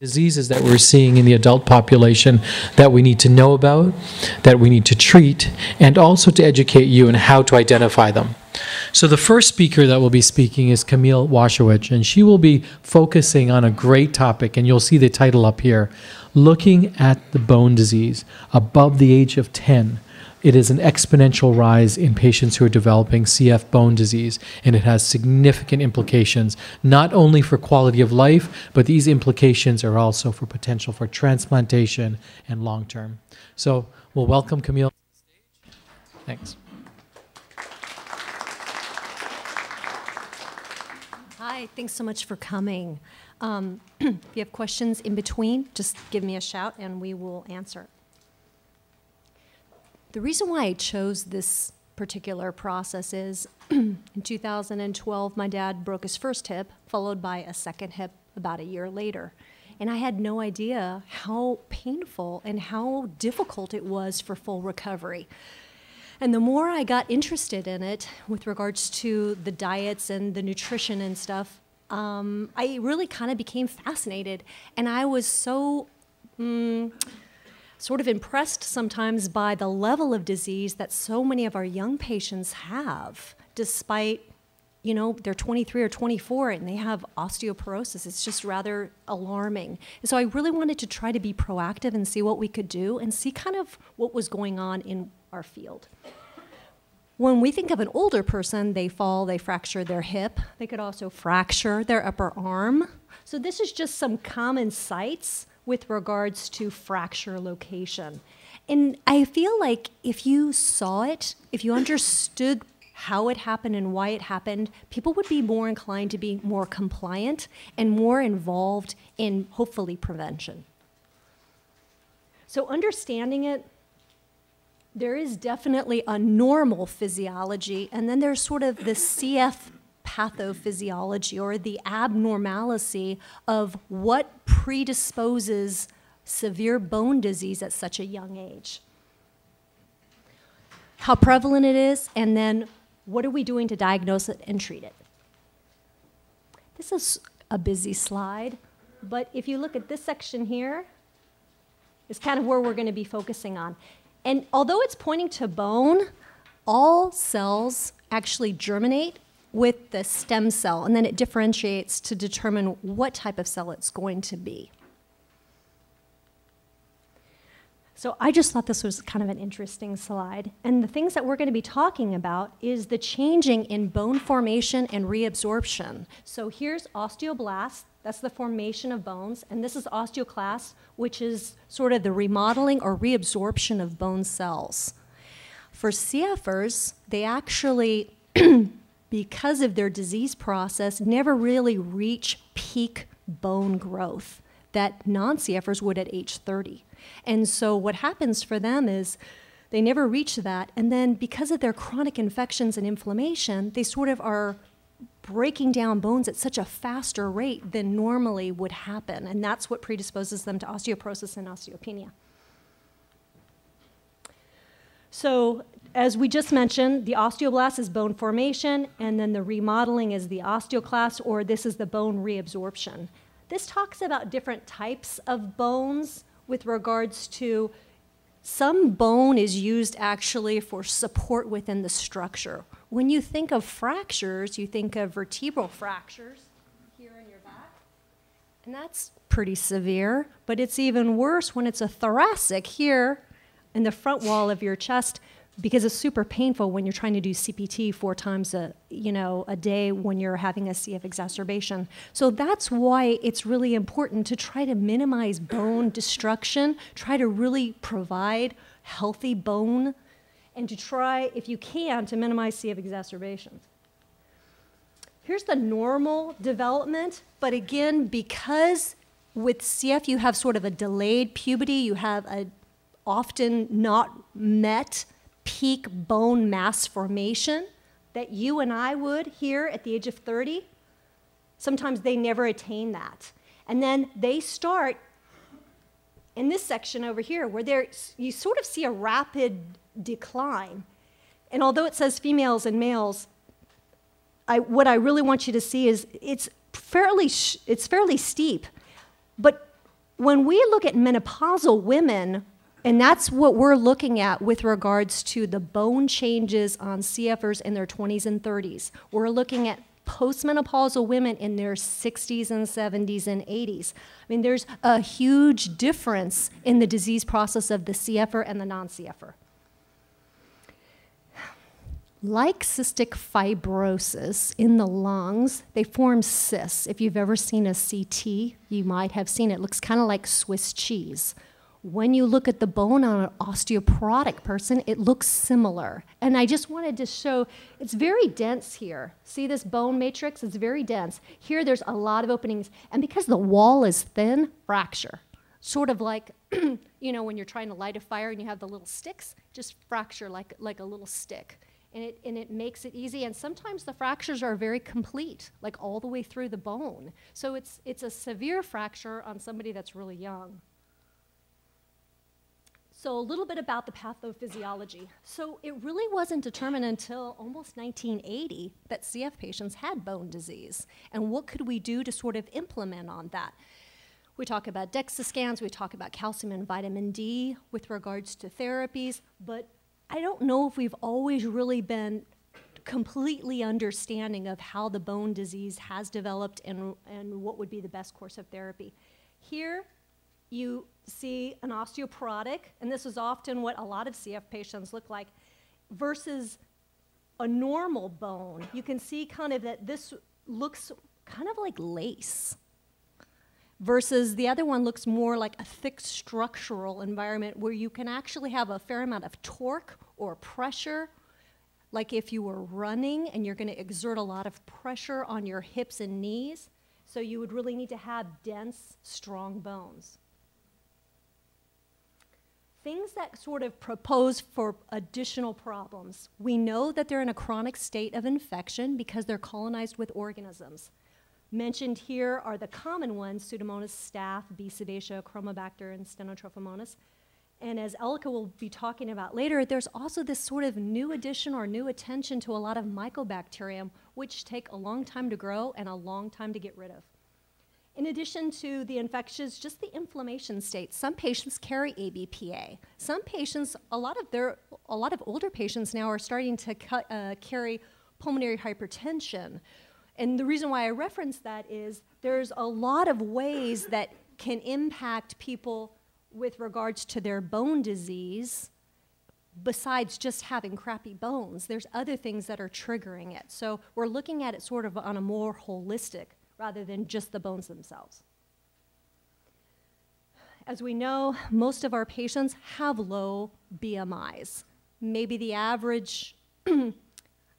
diseases that we're seeing in the adult population that we need to know about, that we need to treat, and also to educate you on how to identify them. So the first speaker that will be speaking is Camille Wasowich, and she will be focusing on a great topic, and you'll see the title up here, Looking at the Bone Disease Above the Age of 10. It is an exponential rise in patients who are developing CF bone disease, and it has significant implications, not only for quality of life, but these implications are also for potential for transplantation and long-term. So we'll welcome Camille. Thanks. Hi, thanks so much for coming. If you have questions in between, just give me a shout and we will answer. The reason why I chose this particular process is in 2012, my dad broke his first hip, followed by a second hip about a year later. And I had no idea how painful and how difficult it was for full recovery. And the more I got interested in it with regards to the diets and the nutrition and stuff, I really kind of became fascinated. And I was so sort of impressed sometimes by the level of disease that so many of our young patients have, despite, you know, they're 23 or 24 and they have osteoporosis. It's just rather alarming. And so I really wanted to try to be proactive and see what we could do and see kind of what was going on in our field. When we think of an older person, they fall, they fracture their hip. They could also fracture their upper arm. So this is just some common sites with regards to fracture location. And I feel like if you saw it, if you understood how it happened and why it happened, people would be more inclined to be more compliant and more involved in, hopefully, prevention. So understanding it, there is definitely a normal physiology, and then there's sort of the CF pathophysiology, or the abnormality of what predisposes severe bone disease at such a young age. How prevalent it is, and then what are we doing to diagnose it and treat it? This is a busy slide, but if you look at this section here, it's kind of where we're going to be focusing on. And although it's pointing to bone, all cells actually germinate with the stem cell, and then it differentiates to determine what type of cell it's going to be. So I just thought this was kind of an interesting slide. And the things that we're going to be talking about is the changing in bone formation and reabsorption. So here's osteoblast, that's the formation of bones, and this is osteoclast, which is sort of the remodeling or reabsorption of bone cells. For CFers, they actually because of their disease process, never really reach peak bone growth that non-CFers would at age 30. And so what happens for them is they never reach that, and then because of their chronic infections and inflammation, they sort of are breaking down bones at such a faster rate than normally would happen, and that's what predisposes them to osteoporosis and osteopenia. So as we just mentioned, the osteoblast is bone formation, and then the remodeling is the osteoclast, or this is the bone reabsorption. This talks about different types of bones with regards to some bone is used actually for support within the structure. When you think of fractures, you think of vertebral fractures here in your back, and that's pretty severe, but it's even worse when it's a thoracic here in the front wall of your chest, because it's super painful when you're trying to do CPT 4 times a day when you're having a CF exacerbation. So that's why it's really important to try to minimize bone destruction, try to really provide healthy bone, and to try, if you can, to minimize CF exacerbations. Here's the normal development, but again, because with CF you have sort of a delayed puberty, you have a often not met peak bone mass formation that you and I would here at the age of 30. Sometimes they never attain that. And then they start in this section over here where you sort of see a rapid decline. And although it says females and males, what I really want you to see is it's fairly steep. But when we look at menopausal women, and that's what we're looking at with regards to the bone changes on CFers in their 20s and 30s. We're looking at postmenopausal women in their 60s and 70s and 80s. I mean, there's a huge difference in the disease process of the CFer and the non-CFer. Like cystic fibrosis in the lungs, they form cysts. If you've ever seen a CT, you might have seen it. It looks kind of like Swiss cheese. When you look at the bone on an osteoporotic person, it looks similar. And I just wanted to show, it's very dense here. See this bone matrix? It's very dense. Here there's a lot of openings. And because the wall is thin, fracture. Sort of like, you know, when you're trying to light a fire and you have the little sticks, just fracture like a little stick. And it makes it easy. And sometimes the fractures are very complete, like all the way through the bone. So it's a severe fracture on somebody that's really young. So a little bit about the pathophysiology. So it really wasn't determined until almost 1980 that CF patients had bone disease. And what could we do to sort of implement on that? We talk about DEXA scans, we talk about calcium and vitamin D with regards to therapies, but I don't know if we've always really been completely understanding of how the bone disease has developed and what would be the best course of therapy. Here, you see an osteoporotic, and this is often what a lot of CF patients look like, versus a normal bone. You can see kind of that this looks kind of like lace, versus the other one looks more like a thick structural environment where you can actually have a fair amount of torque or pressure, like if you were running and you're going to exert a lot of pressure on your hips and knees. So you would really need to have dense, strong bones. Things that sort of propose for additional problems. We know that they're in a chronic state of infection because they're colonized with organisms. Mentioned here are the common ones, Pseudomonas staph, B. sebacea, Chromobacter, and Stenotrophomonas. And as Elika will be talking about later, there's also this sort of new addition or new attention to a lot of Mycobacterium, which take a long time to grow and a long time to get rid of. In addition to the infectious, just the inflammation state. Some patients carry ABPA. Some patients, a lot of older patients now are starting to carry pulmonary hypertension. And the reason why I reference that is there's a lot of ways that can impact people with regards to their bone disease besides just having crappy bones. There's other things that are triggering it. So we're looking at it sort of on a more holistic rather than just the bones themselves. As we know, most of our patients have low BMIs. Maybe the average,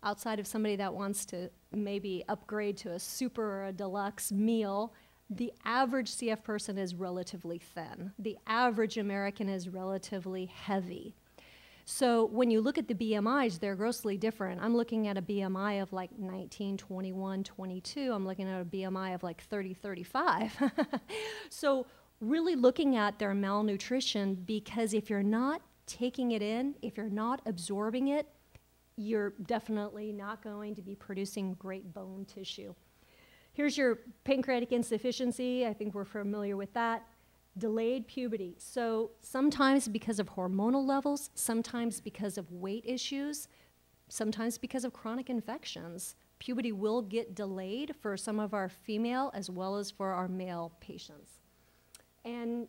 outside of somebody that wants to maybe upgrade to a super or a deluxe meal, the average CF person is relatively thin. The average American is relatively heavy. So when you look at the BMIs, they're grossly different. I'm looking at a BMI of like 19, 21, 22. I'm looking at a BMI of like 30, 35. So really looking at their malnutrition, because if you're not taking it in, if you're not absorbing it, you're definitely not going to be producing great bone tissue. Here's your pancreatic insufficiency. I think we're familiar with that. Delayed puberty. So sometimes because of hormonal levels, sometimes because of weight issues, sometimes because of chronic infections, puberty will get delayed for some of our female as well as for our male patients. And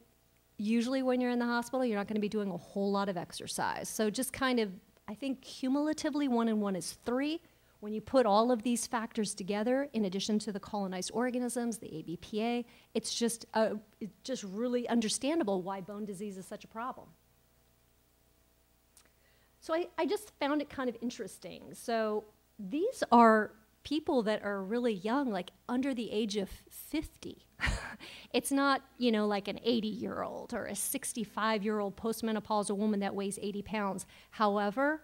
usually when you're in the hospital, you're not going to be doing a whole lot of exercise. So just kind of, I think cumulatively 1 and 1 is 3. When you put all of these factors together, in addition to the colonized organisms, the ABPA, it's just really understandable why bone disease is such a problem. So I just found it kind of interesting. So these are people that are really young, like under the age of 50. It's not, you know, like an 80-year-old or a 65-year-old postmenopausal woman that weighs 80 pounds. However,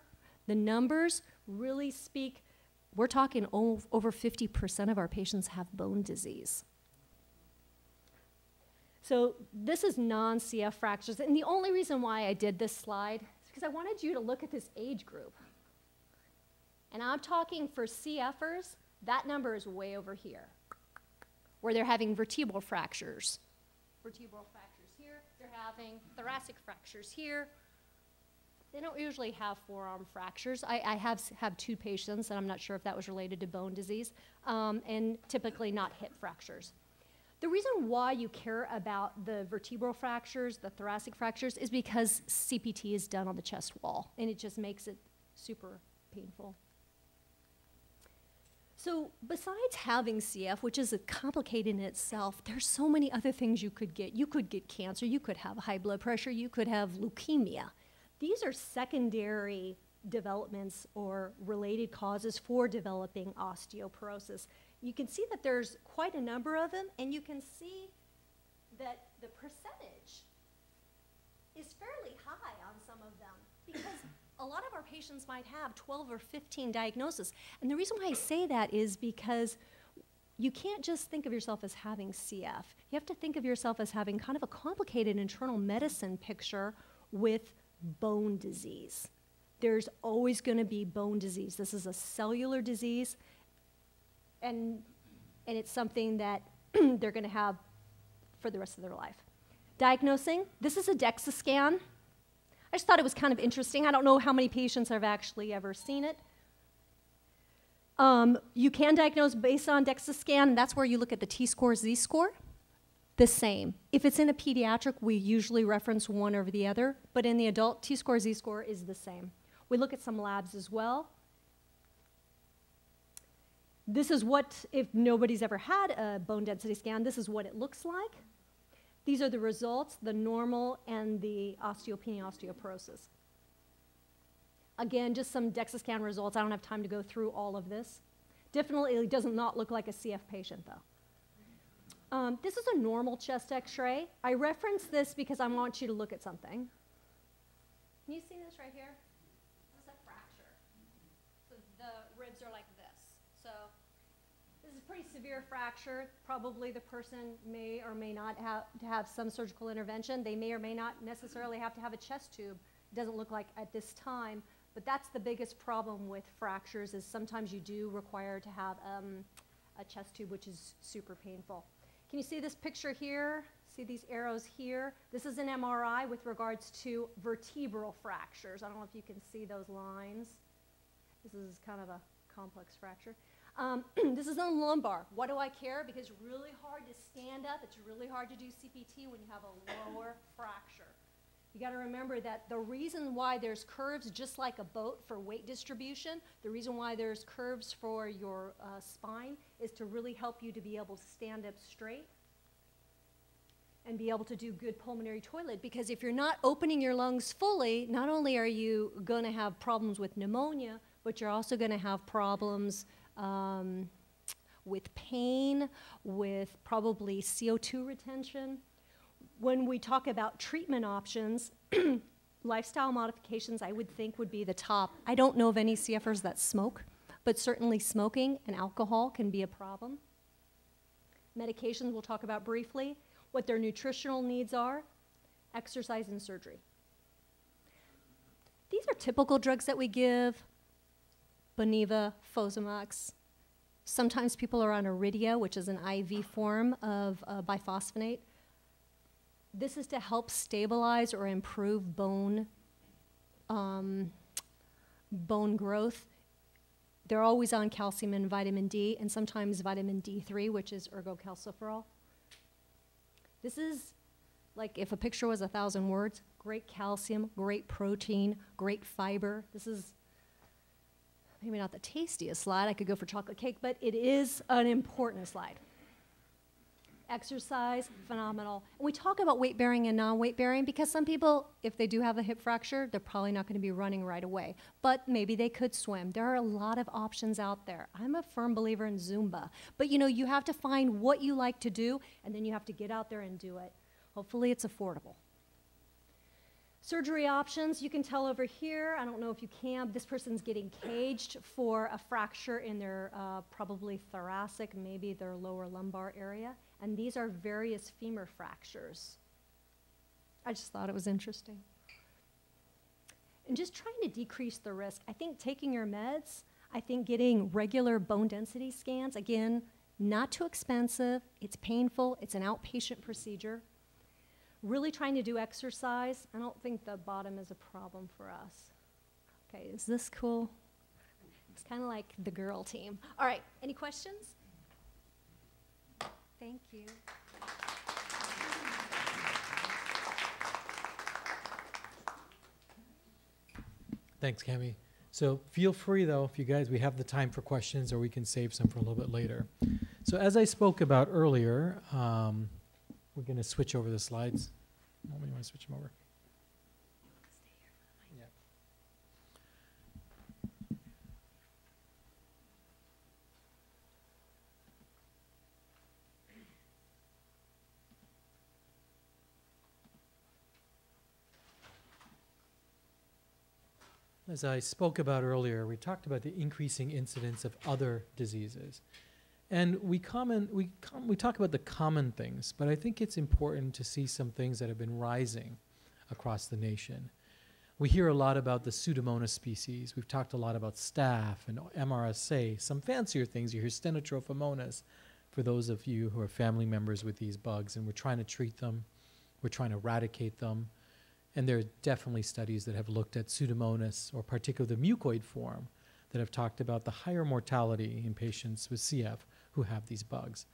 the numbers really speak. We're talking over 50% of our patients have bone disease. So this is non-CF fractures. And the only reason why I did this slide is because I wanted you to look at this age group. And I'm talking for CFers, that number is way over here, where they're having vertebral fractures. Vertebral fractures They're having thoracic fractures here. They don't usually have forearm fractures. I have 2 patients, and I'm not sure if that was related to bone disease, and typically not hip fractures. The reason why you care about the vertebral fractures, the thoracic fractures, is because CPT is done on the chest wall, and it just makes it super painful. So besides having CF, which is complicated in itself, there's so many other things you could get. You could get cancer, you could have high blood pressure, you could have leukemia. These are secondary developments or related causes for developing osteoporosis. You can see that there's quite a number of them, and you can see that the percentage is fairly high on some of them because a lot of our patients might have 12 or 15 diagnoses. And the reason why I say that is because you can't just think of yourself as having CF. You have to think of yourself as having kind of a complicated internal medicine picture with bone disease. There's always going to be bone disease. This is a cellular disease, and it's something that they're going to have for the rest of their life. Diagnosing, this is a DEXA scan. I just thought it was kind of interesting. I don't know how many patients have actually ever seen it. You can diagnose based on DEXA scan, and that's where you look at the T-score, Z-score. The same. If it's in a pediatric, we usually reference one over the other, but in the adult, T-score, Z-score is the same. We look at some labs as well. This is what, if nobody's ever had a bone density scan, this is what it looks like. These are the results, the normal and the osteopenia, osteoporosis. Again, just some DEXA scan results. I don't have time to go through all of this. Definitely does not look like a CF patient, though. This is a normal chest x-ray. I reference this because I want you to look at something. Can you see this right here? This is a fracture. So the ribs are like this. So this is a pretty severe fracture. Probably the person may or may not have to have some surgical intervention. They may or may not necessarily have to have a chest tube. It doesn't look like at this time, but that's the biggest problem with fractures is sometimes you do require to have a chest tube, which is super painful. Can you see this picture here? See these arrows here? This is an MRI with regards to vertebral fractures. I don't know if you can see those lines. This is kind of a complex fracture. This is on lumbar. Why do I care? Because it's really hard to stand up. It's really hard to do CPT when you have a lower fracture. You got to remember that the reason why there's curves, just like a boat for weight distribution, the reason why there's curves for your spine is to really help you to be able to stand up straight and be able to do good pulmonary toilet. Because if you're not opening your lungs fully, not only are you going to have problems with pneumonia, but you're also going to have problems with pain, with probably CO2 retention. When we talk about treatment options, lifestyle modifications I would think would be the top. I don't know of any CFers that smoke, but certainly smoking and alcohol can be a problem. Medications we'll talk about briefly, what their nutritional needs are, exercise and surgery. These are typical drugs that we give, Boniva, Fosamax. Sometimes people are on Iridia, which is an IV form of biphosphonate. This is to help stabilize or improve bone growth. They're always on calcium and vitamin D, and sometimes vitamin D3, which is ergocalciferol. This is like if a picture was 1,000 words, great calcium, great protein, great fiber. This is maybe not the tastiest slide. I could go for chocolate cake, but it is an important slide. Exercise, phenomenal. And we talk about weight bearing and non-weight bearing because some people, if they do have a hip fracture, they're probably not going to be running right away. But maybe they could swim. There are a lot of options out there. I'm a firm believer in Zumba. But you know, you have to find what you like to do, and then you have to get out there and do it. Hopefully it's affordable. Surgery options, you can tell over here, I don't know if you can, this person's getting caged for a fracture in their probably thoracic, maybe their lower lumbar area. And these are various femur fractures. I just thought it was interesting. And just trying to decrease the risk. I think taking your meds, I think getting regular bone density scans, again, not too expensive, it's painful, it's an outpatient procedure. Really trying to do exercise. I don't think the bottom is a problem for us. Okay, is this cool? It's kind of like the girl team. All right, any questions? Thank you. Thanks, Camie. So feel free, though, if you guys, we have the time for questions, or we can save some for a little bit later. So as I spoke about earlier, we're going to switch over the slides. You want to switch them over? Yeah. As I spoke about earlier, we talked about the increasing incidence of other diseases. And we talk about the common things, but I think it's important to see some things that have been rising across the nation. We hear a lot about the Pseudomonas species. We've talked a lot about staph and MRSA, some fancier things. You hear Stenotrophomonas for those of you who are family members with these bugs, and we're trying to treat them. We're trying to eradicate them. And there are definitely studies that have looked at Pseudomonas, or particularly the mucoid form, that have talked about the higher mortality in patients with CF who have these bugs.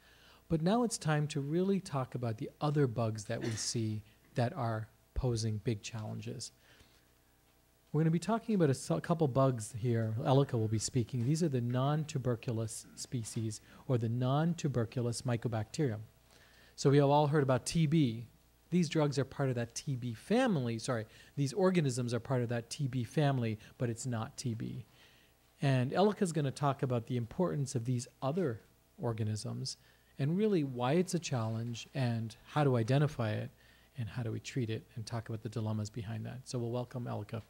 But now it's time to really talk about the other bugs that we see that are posing big challenges. We're going to be talking about a couple bugs here. Elika will be speaking. These are the non-tuberculous species, or the non-tuberculous Mycobacterium. So we have all heard about TB. These drugs are part of that TB family. Sorry, these organisms are part of that TB family, but it's not TB. And Elika is going to talk about the importance of these other organisms and really why it's a challenge and how to identify it and how do we treat it, and talk about the dilemmas behind that. So we'll welcome Elika.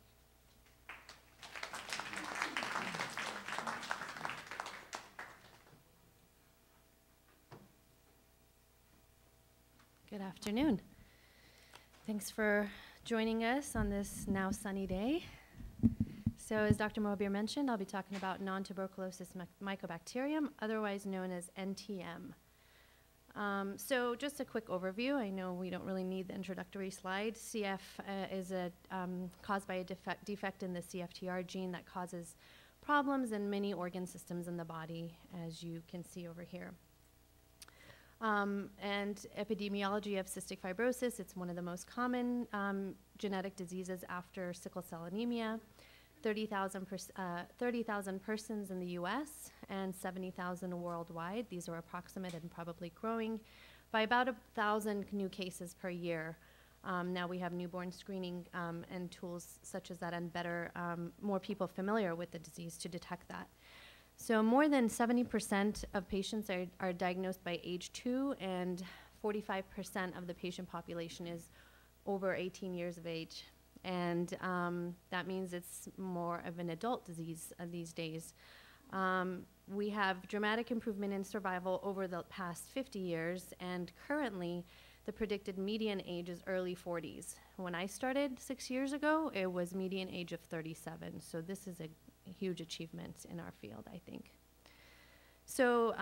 Good afternoon. Thanks for joining us on this now sunny day. So as Dr. Mohabir mentioned, I'll be talking about non-tuberculosis Mycobacterium, otherwise known as NTM. So just a quick overview. I know we don't really need the introductory slide. CF is caused by a defect in the CFTR gene that causes problems in many organ systems in the body, as you can see over here. And epidemiology of cystic fibrosis, it's one of the most common genetic diseases after sickle cell anemia. 30,000 persons in the US and 70,000 worldwide. These are approximate and probably growing by about 1,000 new cases per year. Now we have newborn screening and tools such as that, and more people familiar with the disease to detect that. So more than 70% of patients are diagnosed by age 2, and 45% of the patient population is over 18 years of age. And that means it's more of an adult disease these days. We have dramatic improvement in survival over the past 50 years, and currently the predicted median age is early 40s. When I started 6 years ago, it was median age of 37. So this is a huge achievement in our field, I think. So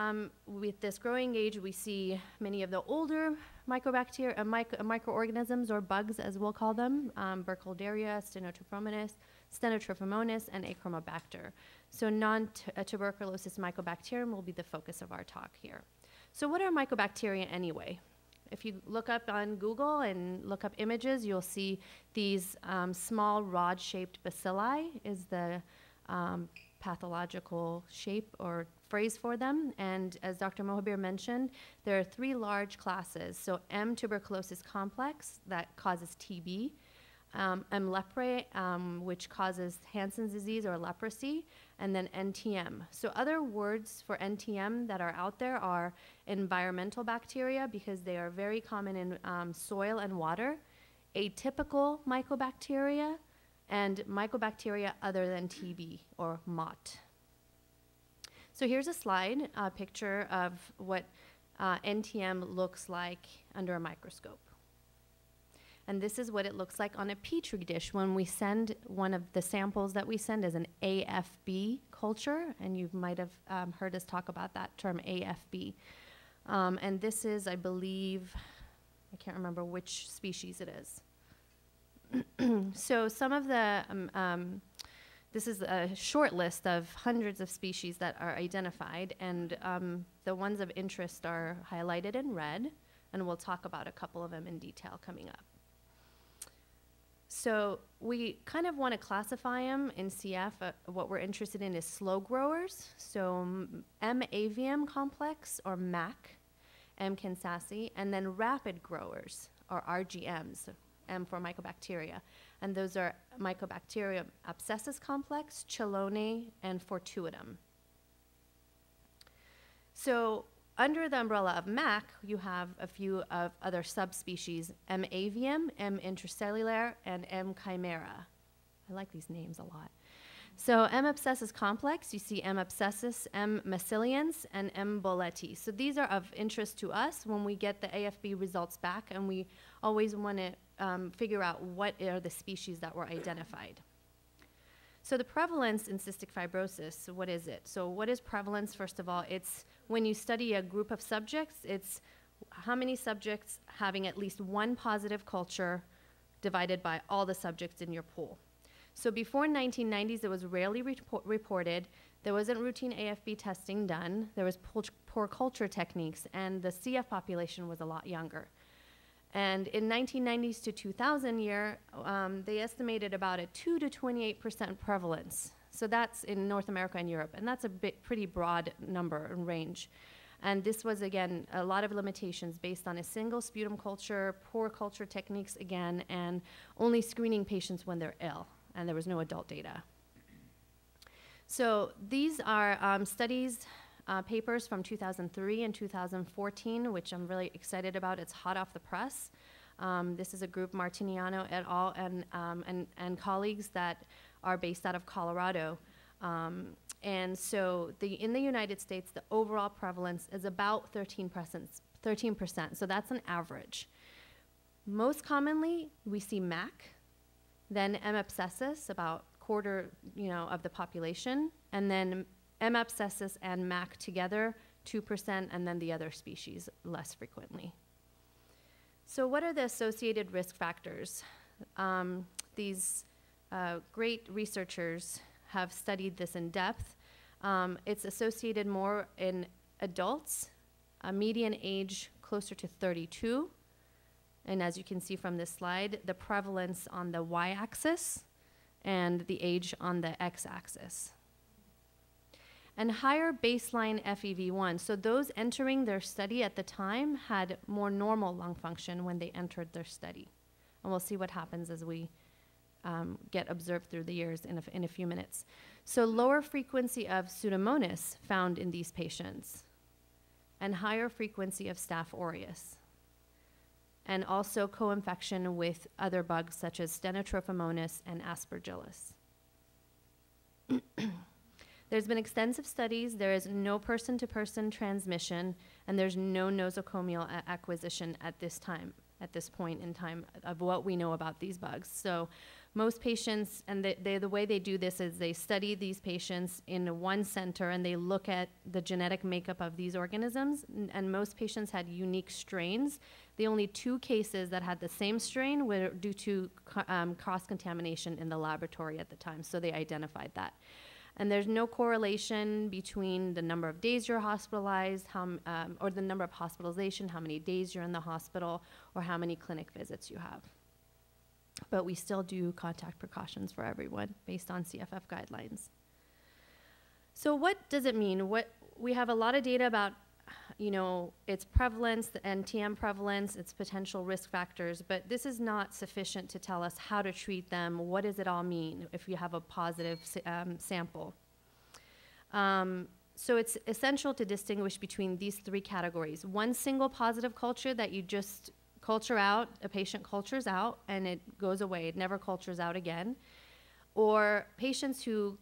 with this growing age, we see many of the older microorganisms, or bugs as we'll call them, Burkholderia, Stenotrophomonas, and Achromobacter. So non-tuberculosis Mycobacterium will be the focus of our talk here. So what are mycobacteria anyway? If you look up on Google and look up images, you'll see these small rod-shaped bacilli is the pathological shape or phrase for them. And as Dr. Mohabir mentioned, there are 3 large classes. So M. tuberculosis complex, that causes TB. M. leprae, which causes Hansen's disease or leprosy. And then NTM. So other words for NTM that are out there are environmental bacteria, because they are very common in soil and water. Atypical mycobacteria, and mycobacteria other than TB, or MOT. So here's a slide, a picture of what NTM looks like under a microscope. And this is what it looks like on a petri dish when we send one of the samples that we send as an AFB culture, and you might have heard us talk about that term AFB. And this is, I believe, I can't remember which species it is. So some of the, this is a short list of hundreds of species that are identified, and the ones of interest are highlighted in red, and we'll talk about a couple of them in detail coming up. So we kind of want to classify them in CF. What we're interested in is slow growers, so M. avium complex, or MAC, M. kansasi, and then rapid growers, or RGMs, M for Mycobacteria. And those are Mycobacterium abscessus complex, chelone, and fortuitum. So under the umbrella of MAC, you have a few of other subspecies, M. avium, M. intracellular, and M. chimera. I like these names a lot. So M. abscessus complex, you see M. abscessus, M. macillians, and M. bolleti. So these are of interest to us when we get the AFB results back, and we always want to figure out what are the species that were identified. So the prevalence in cystic fibrosis, what is it? So what is prevalence? First of all, it's when you study a group of subjects, it's how many subjects having at least one positive culture divided by all the subjects in your pool. So before 1990s, it was rarely reported. There wasn't routine AFB testing done. There was poor culture techniques, and the CF population was a lot younger. And in 1990s to 2000 year, they estimated about a 2 to 28% prevalence. So that's in North America and Europe, and that's a pretty broad number and range. And this was, again, a lot of limitations based on a single sputum culture, poor culture techniques again, and only screening patients when they're ill, and there was no adult data. So these are studies, papers from 2003 and 2014, which I'm really excited about. It's hot off the press. This is a group, Martiniano et al. And colleagues that are based out of Colorado. And so in the United States, the overall prevalence is about 13%. So that's an average. Most commonly, we see MAC, then M. abscessus, about quarter, of the population, and then M. abscessus and MAC together, 2%, and then the other species less frequently. So what are the associated risk factors? These great researchers have studied this in depth. It's associated more in adults, a median age closer to 32. And as you can see from this slide, the prevalence on the y-axis and the age on the x-axis. And higher baseline FEV1. So those entering their study at the time had more normal lung function when they entered their study. And we'll see what happens as we get observed through the years in a few minutes. So lower frequency of Pseudomonas found in these patients, and higher frequency of Staph aureus, and also co-infection with other bugs such as Stenotrophomonas and Aspergillus. There's been extensive studies. There is no person-to-person transmission, and there's no nosocomial acquisition at this point in time of what we know about these bugs. So most patients, and the way they do this is they study these patients in one center, and they look at the genetic makeup of these organisms, and most patients had unique strains. The only 2 cases that had the same strain were due to cross-contamination in the laboratory at the time, so they identified that. And there's no correlation between the number of days you're hospitalized, or the number of hospitalization, how many days you're in the hospital, or how many clinic visits you have. But we still do contact precautions for everyone based on CFF guidelines. So what does it mean? We have a lot of data about its prevalence, the NTM prevalence, its potential risk factors, but this is not sufficient to tell us how to treat them. What does it all mean if you have a positive sample? So it's essential to distinguish between these 3 categories. One single positive culture that you just culture out, a patient cultures out, and it goes away. It never cultures out again. Or patients who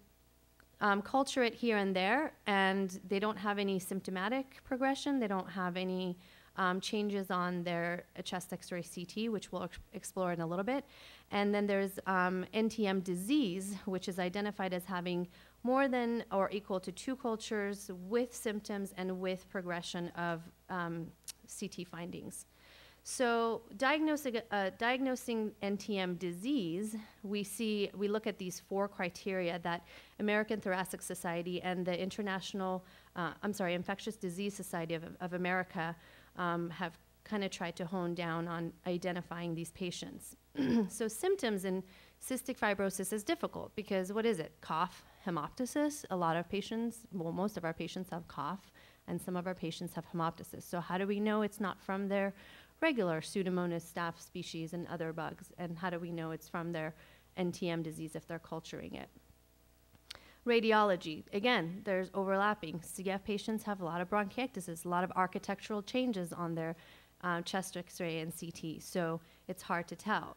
culture it here and there, and they don't have any symptomatic progression. They don't have any changes on their chest X-ray CT, which we'll explore in a little bit. And then there's NTM disease, which is identified as having more than or equal to 2 cultures with symptoms and with progression of CT findings. So diagnosing NTM disease, we look at these 4 criteria that American Thoracic Society and the Infectious Disease Society of America have kind of tried to hone down on identifying these patients. So symptoms in cystic fibrosis is difficult because what is it? Cough, hemoptysis. A lot of patients, well, most of our patients have cough, and some of our patients have hemoptysis. So how do we know it's not from their regular Pseudomonas staph species and other bugs? And how do we know it's from their NTM disease if they're culturing it? Radiology, again, there's overlapping. CF patients have a lot of bronchiectasis, a lot of architectural changes on their chest X-ray and CT, so it's hard to tell.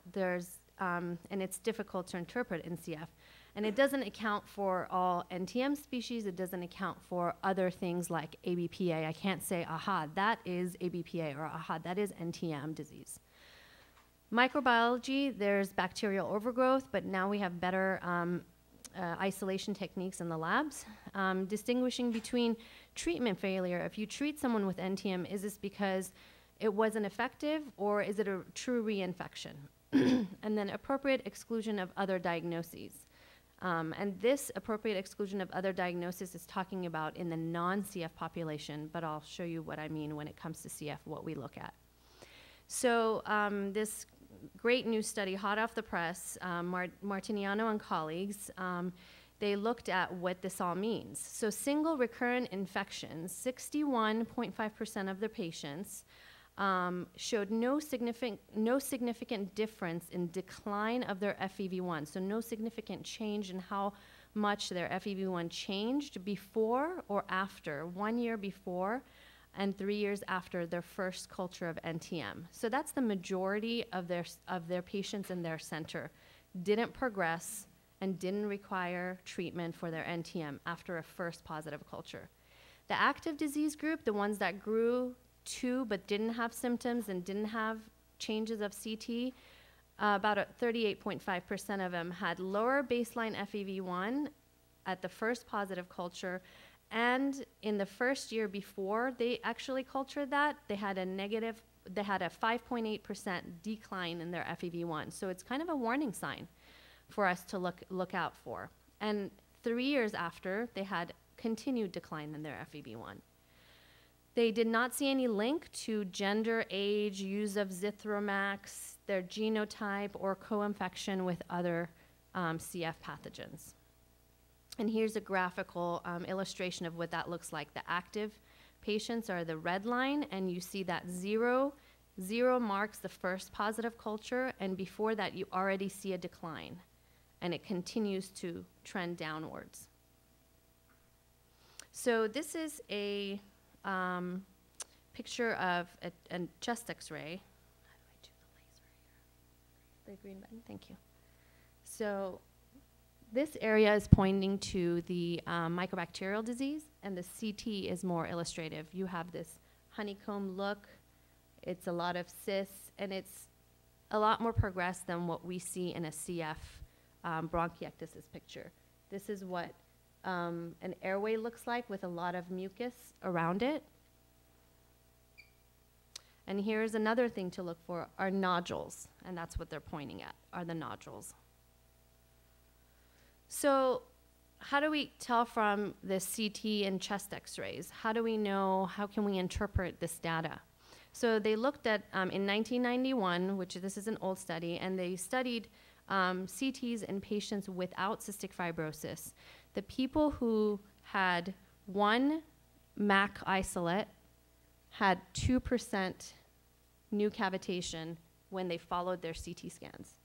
And it's difficult to interpret in CF. And it doesn't account for all NTM species. It doesn't account for other things like ABPA. I can't say, aha, that is ABPA, or aha, that is NTM disease. Microbiology, there's bacterial overgrowth, but now we have better isolation techniques in the labs. Distinguishing between treatment failure. If you treat someone with NTM, is this because it wasn't effective, or is it a true reinfection? And then appropriate exclusion of other diagnoses. And this appropriate exclusion of other diagnoses is talking about in the non-CF population, but I'll show you what I mean when it comes to CF, what we look at. So this great new study, hot off the press, Martiniano and colleagues, they looked at what this all means. So single recurrent infections, 61.5% of the patients showed no significant difference in decline of their FEV1. So no significant change in how much their FEV1 changed before or after, 1 year before and 3 years after their first culture of NTM. So that's the majority of their patients in their center didn't progress and didn't require treatment for their NTM after a first positive culture. The active disease group, the ones that grew 2 but didn't have symptoms and didn't have changes of CT, about 38.5% of them had lower baseline FEV1 at the first positive culture, and in the first year before they actually cultured that, they had a 5.8% decline in their FEV1. So it's kind of a warning sign for us to look out for. And 3 years after, they had continued decline in their FEV1. They did not see any link to gender, age, use of Zithromax, their genotype, or co-infection with other CF pathogens. And here's a graphical illustration of what that looks like. The active patients are the red line, and you see that 0 marks the first positive culture, and before that you already see a decline, and it continues to trend downwards. So this is a picture of a chest X-ray. How do I do the laser here? The green button, thank you. So this area is pointing to the mycobacterial disease, and the CT is more illustrative. You have this honeycomb look. It's a lot of cysts, and it's a lot more progressed than what we see in a CF bronchiectasis picture. This is what an airway looks like with a lot of mucus around it. And here's another thing to look for, are nodules, and that's what they're pointing at, are the nodules. So how do we tell from the CT and chest X-rays? How do we know, how can we interpret this data? So they looked at, in 1991, which this is an old study, and they studied CTs in patients without cystic fibrosis. The people who had 1 MAC isolate had 2% new cavitation when they followed their CT scans.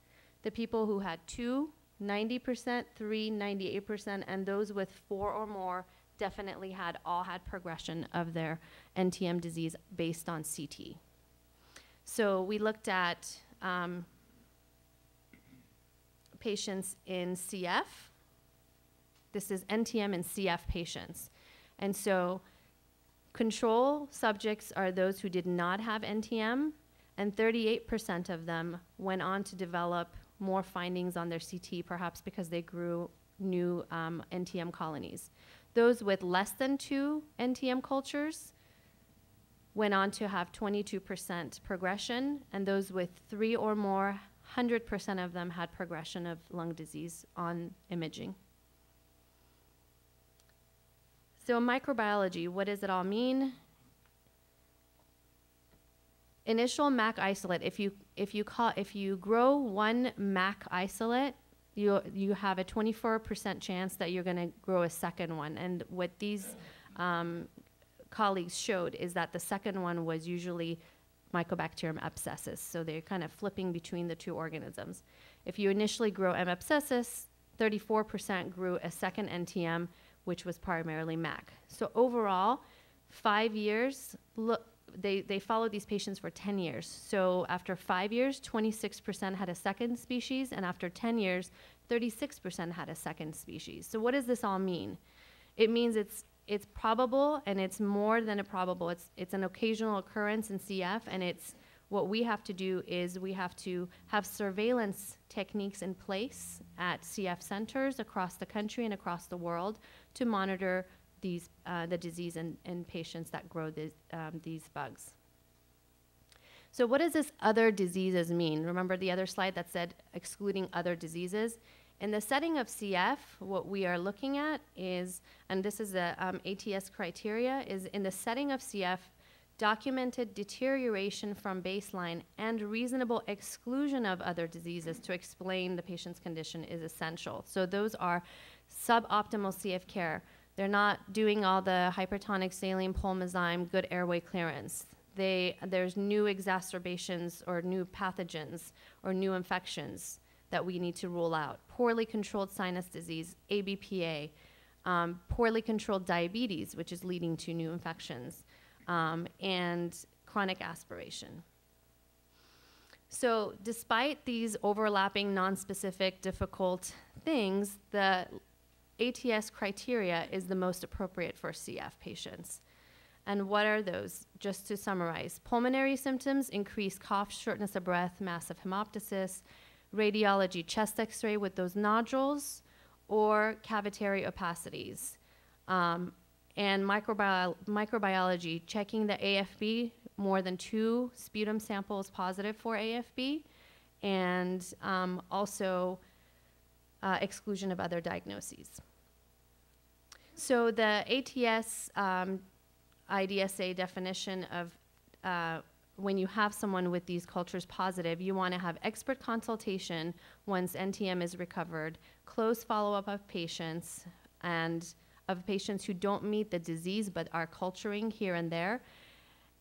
The people who had 2, 90%, 3, 98%, and those with 4 or more definitely all had progression of their NTM disease based on CT. So we looked at patients in CF. This is NTM and CF patients. And so control subjects are those who did not have NTM, and 38% of them went on to develop more findings on their CT, perhaps because they grew new NTM colonies. Those with less than 2 NTM cultures went on to have 22% progression, and those with 3 or more, 100% of them had progression of lung disease on imaging. So microbiology, what does it all mean? Initial MAC isolate, if you grow one MAC isolate, you have a 24% chance that you're going to grow a second one. And what these colleagues showed is that the second one was usually Mycobacterium abscessus. So they're kind of flipping between the two organisms. If you initially grow M. abscessus, 34% grew a second NTM, which was primarily MAC. So overall, 5 years, they followed these patients for 10 years. So after 5 years, 26% had a second species, and after 10 years, 36% had a second species. So what does this all mean? It means it's probable, and it's more than a probable. It's an occasional occurrence in CF, and what we have to do is we have to have surveillance techniques in place at CF centers across the country and across the world to monitor the disease in patients that grow these bugs. So what does this other diseases mean? Remember the other slide that said excluding other diseases? In the setting of CF, what we are looking at is, and this is the ATS criteria, is in the setting of CF, documented deterioration from baseline and reasonable exclusion of other diseases to explain the patient's condition is essential. So those are suboptimal CF care. They're not doing all the hypertonic saline pulmozyme, good airway clearance. There's new exacerbations or new pathogens or new infections that we need to rule out. Poorly controlled sinus disease, ABPA, poorly controlled diabetes, which is leading to new infections, and chronic aspiration. So despite these overlapping, non-specific, difficult things, the ATS criteria is the most appropriate for CF patients. And what are those? Just to summarize, pulmonary symptoms, increased cough, shortness of breath, massive hemoptysis, radiology, chest x-ray with those nodules, or cavitary opacities. And microbiology, checking the AFB, more than 2 sputum samples positive for AFB, and also exclusion of other diagnoses. So the ATS IDSA definition of when you have someone with these cultures positive, you want to have expert consultation once NTM is recovered, close follow-up of patients, and of patients who don't meet the disease but are culturing here and there.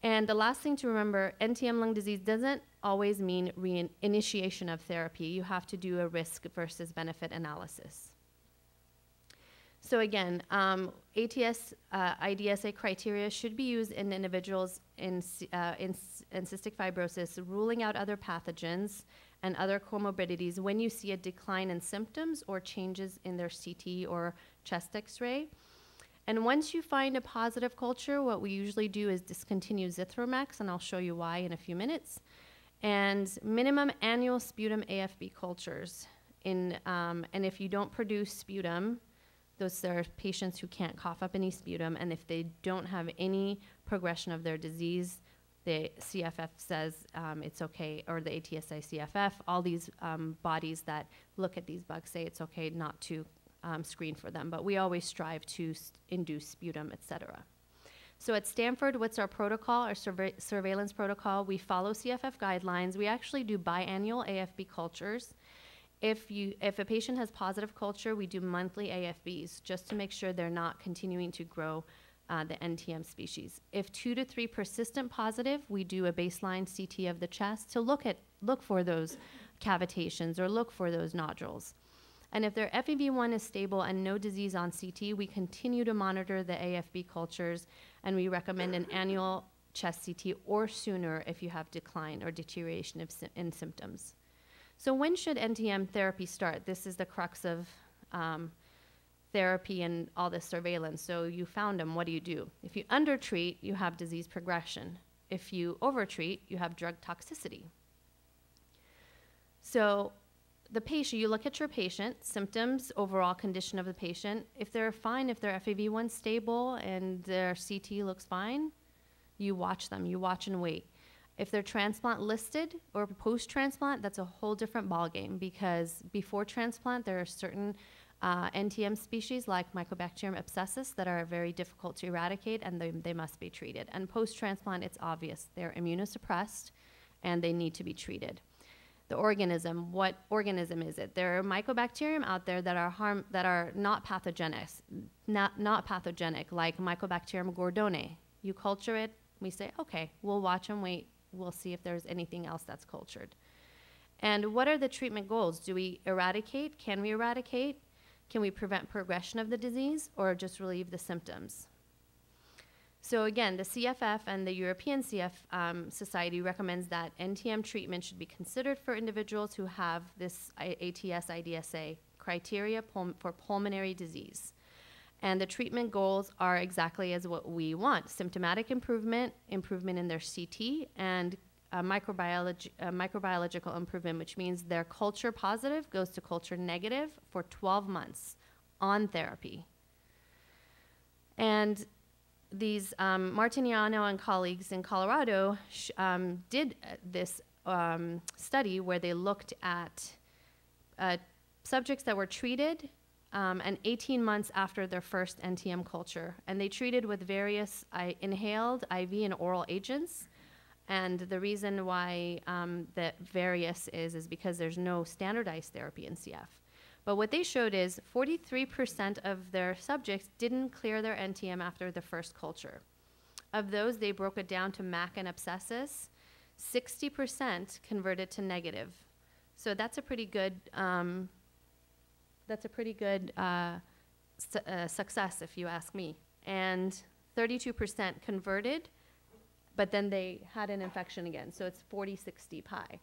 And the last thing to remember, NTM lung disease doesn't always mean reinitiation of therapy. You have to do a risk versus benefit analysis. So again, ATS IDSA criteria should be used in individuals in cystic fibrosis, ruling out other pathogens and other comorbidities when you see a decline in symptoms or changes in their CT or chest x-ray. And once you find a positive culture, what we usually do is discontinue Zithromax, and I'll show you why in a few minutes, and minimum annual sputum AFB cultures. And if you don't produce sputum, those are patients who can't cough up any sputum, and if they don't have any progression of their disease, the CFF says it's okay, or the ATSI CFF, all these bodies that look at these bugs say it's okay not to screen for them, but we always strive to induce sputum, et cetera. So at Stanford, what's our protocol, our surveillance protocol? We follow CFF guidelines. We actually do biannual AFB cultures. If a patient has positive culture, we do monthly AFBs just to make sure they're not continuing to grow the NTM species. If 2 to 3 persistent positive, we do a baseline CT of the chest to look for those cavitations or look for those nodules. And if their FEV1 is stable and no disease on CT, we continue to monitor the AFB cultures, and we recommend an annual chest CT or sooner if you have decline or deterioration in symptoms. So when should NTM therapy start? This is the crux of therapy and all this surveillance. So you found them, what do you do? If you undertreat, you have disease progression. If you overtreat, you have drug toxicity. So the patient, you look at your patient, symptoms, overall condition of the patient. If they're fine, if their FEV1 stable and their CT looks fine, You watch them, you watch and wait. If they're transplant listed or post-transplant, that's a whole different ballgame, because before transplant, there are certain NTM species like Mycobacterium abscessus that are very difficult to eradicate, and they must be treated. And post-transplant, it's obvious. They're immunosuppressed, and they need to be treated. The organism, what organism is it? There are Mycobacterium out there that are not pathogenic, not pathogenic, like Mycobacterium gordone. You culture it, we say, okay, we'll watch and wait. We'll see if there's anything else that's cultured. And what are the treatment goals? Do we eradicate? Can we eradicate? Can we prevent progression of the disease, or just relieve the symptoms? So again, the CFF and the European CF Society recommends that NTM treatment should be considered for individuals who have this ATS-IDSA criteria for pulmonary disease. And the treatment goals are exactly as what we want: symptomatic improvement, improvement in their CT, and microbiological improvement, which means their culture positive goes to culture negative for 12 months on therapy. And these Martiniano and colleagues in Colorado did this study where they looked at subjects that were treated and 18 months after their first NTM culture. And they treated with various inhaled, IV, and oral agents. And the reason why that various is because there's no standardized therapy in CF. But what they showed is 43% of their subjects didn't clear their NTM after the first culture. Of those, they broke it down to MAC and abscessus. 60% converted to negative. So that's a pretty good success, if you ask me. And 32% converted, but then they had an infection again. So it's 40-60 pie.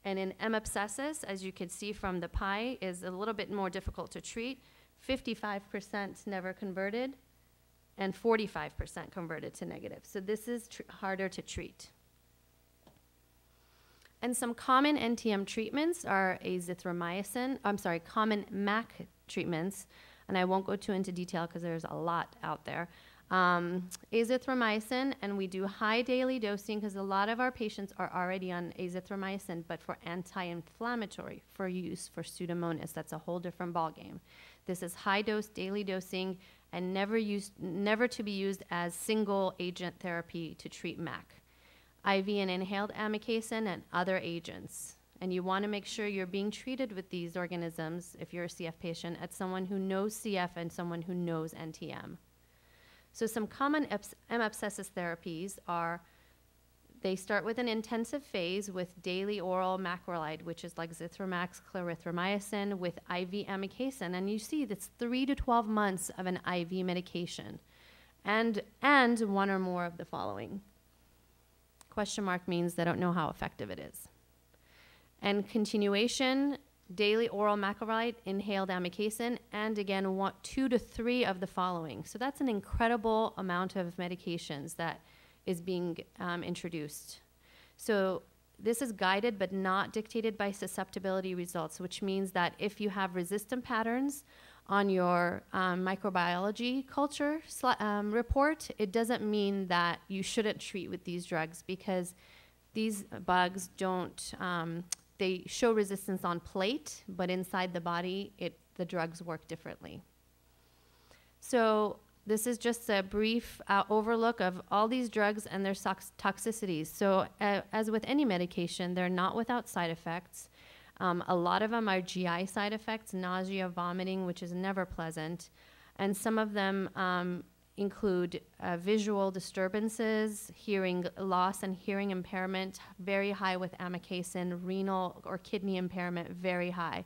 And in M. abscessus, as you can see from the pie, is a little bit more difficult to treat. 55% never converted, and 45% converted to negative. So this is harder to treat. And some common NTM treatments are common MAC treatments, and I won't go too into detail because there's a lot out there. Azithromycin, and we do high daily dosing because a lot of our patients are already on azithromycin, but for anti-inflammatory, for use for Pseudomonas. That's a whole different ballgame. This is high dose daily dosing and never to be used as single agent therapy to treat MAC. IV and inhaled amikacin and other agents. And you want to make sure you're being treated with these organisms, if you're a CF patient, at someone who knows CF and someone who knows NTM. So some common M. abscessus therapies are, they start with an intensive phase with daily oral macrolide, which is like Zithromax, clarithromycin, with IV amikacin. And you see that's 3 to 12 months of an IV medication. And one or more of the following. Question mark means they don't know how effective it is. And continuation, daily oral macrolide, inhaled amikacin, and again, 2 to 3 of the following. So that's an incredible amount of medications that is being introduced. So this is guided but not dictated by susceptibility results, which means that if you have resistant patterns on your microbiology culture report, it doesn't mean that you shouldn't treat with these drugs, because these bugs don't, they show resistance on plate, but inside the body, the drugs work differently. So this is just a brief overlook of all these drugs and their toxicities. So as with any medication, they're not without side effects. A lot of them are GI side effects, nausea, vomiting, which is never pleasant. And some of them include visual disturbances, hearing loss and hearing impairment, very high with amikacin, renal or kidney impairment, very high.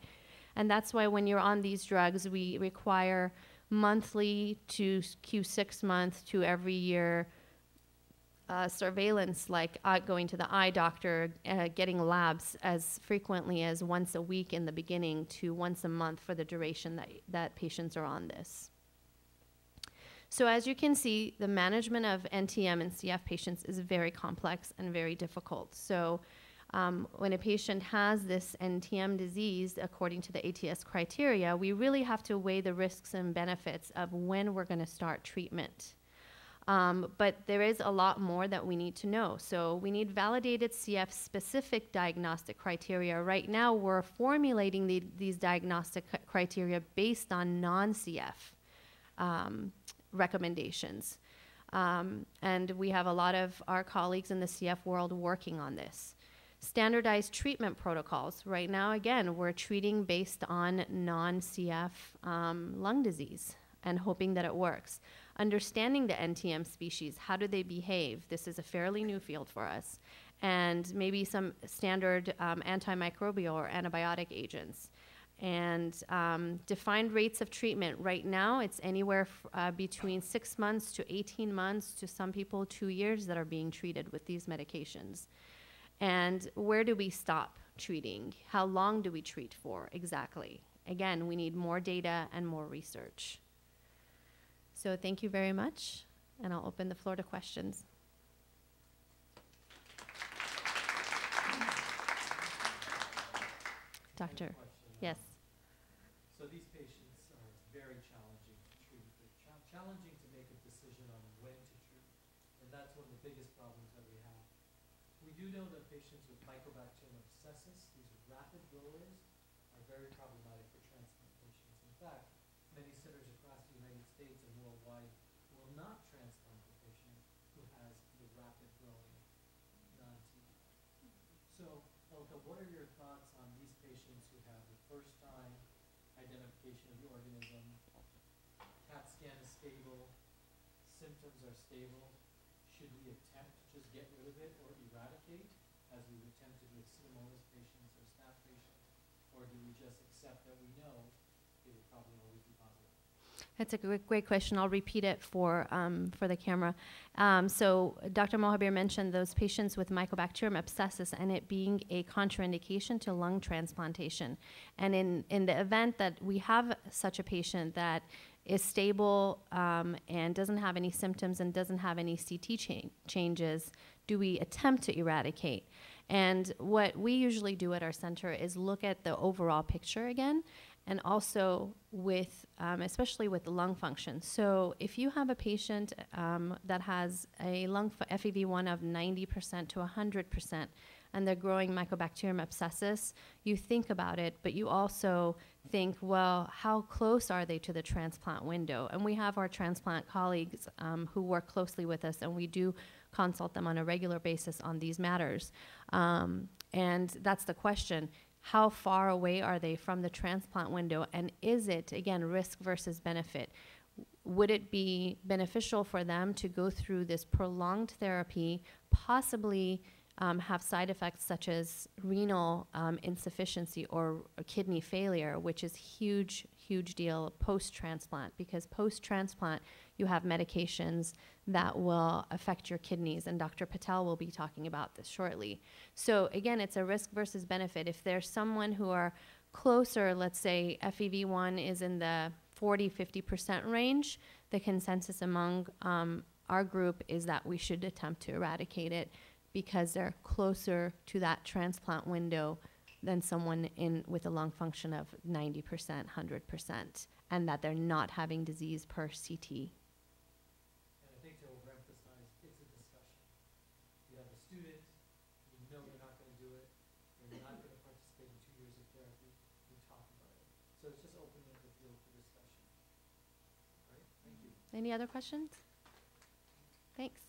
And that's why when you're on these drugs, we require monthly to Q6 month to every year surveillance, like going to the eye doctor, getting labs as frequently as once a week in the beginning to once a month for the duration that patients are on this. So as you can see, the management of NTM in CF patients is very complex and very difficult. So when a patient has this NTM disease, according to the ATS criteria, we really have to weigh the risks and benefits of when we're going to start treatment. But there is a lot more that we need to know. So we need validated CF-specific diagnostic criteria. Right now, we're formulating these diagnostic criteria based on non-CF recommendations. And we have a lot of our colleagues in the CF world working on this. Standardized treatment protocols. Right now, again, we're treating based on non-CF lung disease and hoping that it works. Understanding the NTM species, how do they behave? This is a fairly new field for us. And maybe some standard antimicrobial or antibiotic agents. And defined rates of treatment. Right now, it's anywhere between 6 months to 18 months to some people 2 years that are being treated with these medications. And where do we stop treating? How long do we treat for exactly? Again, we need more data and more research. So thank you very much, and I'll open the floor to questions. Doctor, yes. So these patients are very challenging to treat. They're challenging to make a decision on when to treat, and that's one of the biggest problems that we have. We do know that patients with Mycobacterium abscessus, these rapid growers, are very problematic for transplant patients. In fact, many centers across the United States and worldwide will not transplant a patient who has the rapid growing non-TB. So, Elika, what are your thoughts on these patients who have the first time identification of the organism, CAT scan is stable, symptoms are stable? Should we attempt to just get rid of it or eradicate, as we've attempted with Pseudomonas patients or staph patients? Or do we just accept that we know it will probably always be positive? That's a great question. I'll repeat it for the camera. So Dr. Mohabir mentioned those patients with Mycobacterium abscessus and it being a contraindication to lung transplantation. And in the event that we have such a patient that is stable and doesn't have any symptoms and doesn't have any CT changes, do we attempt to eradicate? And what we usually do at our center is look at the overall picture again, and also with, especially with the lung function. So if you have a patient that has a lung FEV1 of 90% to 100%, and they're growing Mycobacterium abscessus, you think about it, but you also think, well, how close are they to the transplant window? And we have our transplant colleagues who work closely with us, and we do consult them on a regular basis on these matters. And that's the question. How far away are they from the transplant window? And is it, again, risk versus benefit? Would it be beneficial for them to go through this prolonged therapy, possibly have side effects such as renal insufficiency or kidney failure, which is huge deal post-transplant, because post-transplant you have medications that will affect your kidneys, and Dr. Patel will be talking about this shortly. So again, it's a risk versus benefit. If there's someone who are closer, let's say FEV1 is in the 40-50% range, the consensus among our group is that we should attempt to eradicate it, because they're closer to that transplant window than someone with a lung function of 90%, 100%, and that they're not having disease per CT. And I think to overemphasize, it's a discussion. You have a student, you know they're not going to do it, they're not going to participate in 2 years of therapy, we talk about it. So it's just opening up the field for discussion. All right, thank you. Any other questions? Thanks.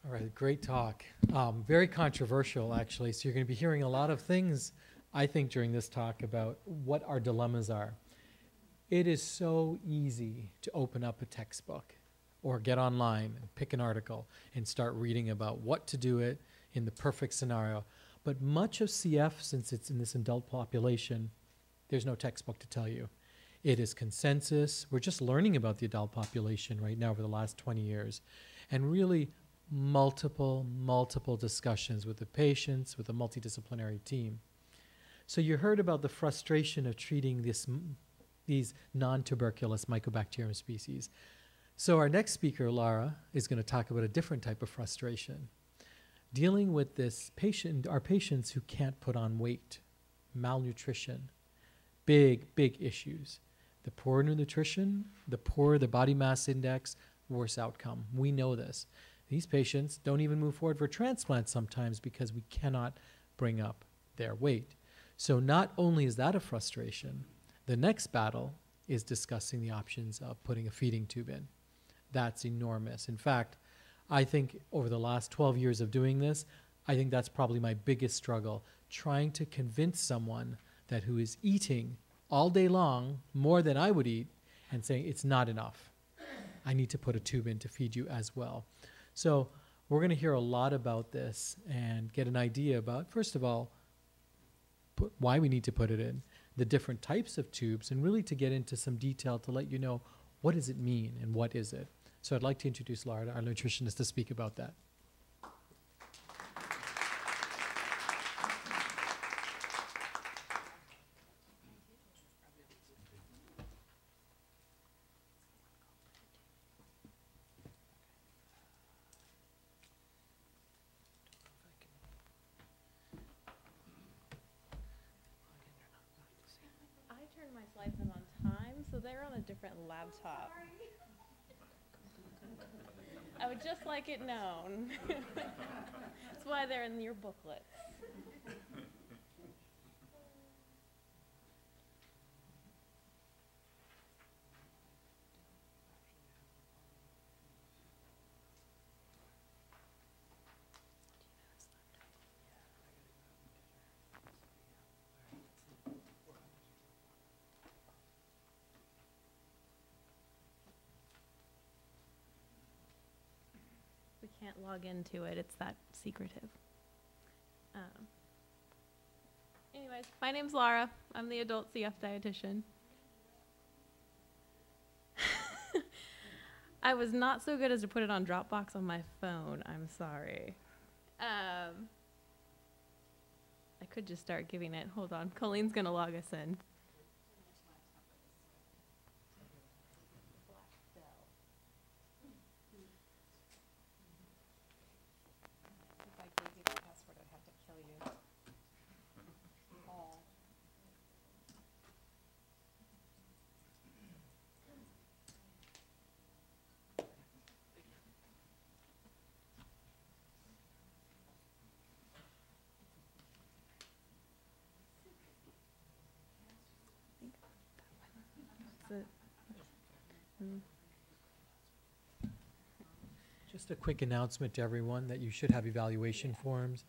All right, great talk. Very controversial, actually. So you're going to be hearing a lot of things, I think, during this talk about what our dilemmas are. It is so easy to open up a textbook or get online and pick an article and start reading about what to do it in the perfect scenario. But much of CF, since it's in this adult population, there's no textbook to tell you. It is consensus. We're just learning about the adult population right now over the last 20 years. And really, multiple discussions with the patients, with a multidisciplinary team. So you heard about the frustration of treating these non-tuberculous Mycobacterium species. So our next speaker, Lara, is going to talk about a different type of frustration. dealing with this patient, our patients who can't put on weight, malnutrition, big issues. The poorer nutrition, the poorer the body mass index, worse outcome. We know this. These patients don't even move forward for transplant sometimes because we cannot bring up their weight. So not only is that a frustration, the next battle is discussing the options of putting a feeding tube in. That's enormous. In fact, I think over the last 12 years of doing this, I think that's probably my biggest struggle, trying to convince someone that who is eating all day long more than I would eat and saying it's not enough. I need to put a tube in to feed you as well. So we're going to hear a lot about this and get an idea about, first of all, why we need to put it in, the different types of tubes, and really to get into some detail to let you know what does it mean and what is it. So I'd like to introduce Lara, our nutritionist, to speak about that. My slides in on time, so they're on a different laptop. I would just like it known. That's why they're in your booklets. Can't log into it. It's that secretive. Anyways, my name's Lara. I'm the adult CF dietitian. I was not so good as to put it on Dropbox on my phone. I'm sorry. I could just start giving it. Hold on. Colleen's going to log us in. Just a quick announcement to everyone that you should have evaluation forms.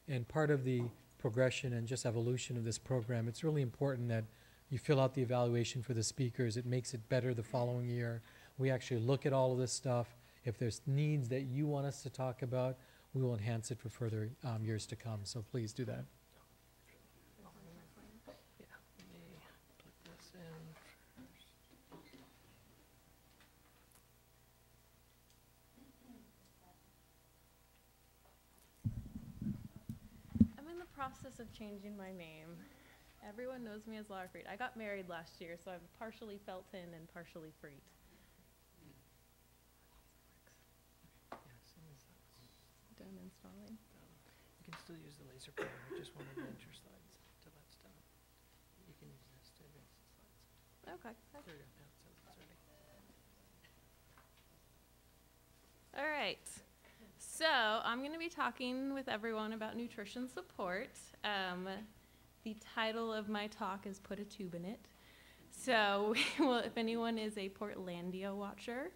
And part of the progression and just evolution of this program, it's really important that you fill out the evaluation for the speakers. It makes it better the following year. We actually look at all of this stuff. If there's needs that you want us to talk about, we will enhance it for further years to come. So please do that. Process of changing my name. Everyone knows me as Lara Freet. I got married last year, so I'm partially Felton and partially Freet. Done installing. You can still use the laser pointer. I just want to advance your slides till that's done. You can use this to advance the slides. Okay. There we go. Now it says it's ready. All right. So I'm going to be talking with everyone about nutrition support. The title of my talk is Put a Tube in It. So if anyone is a Portlandia watcher,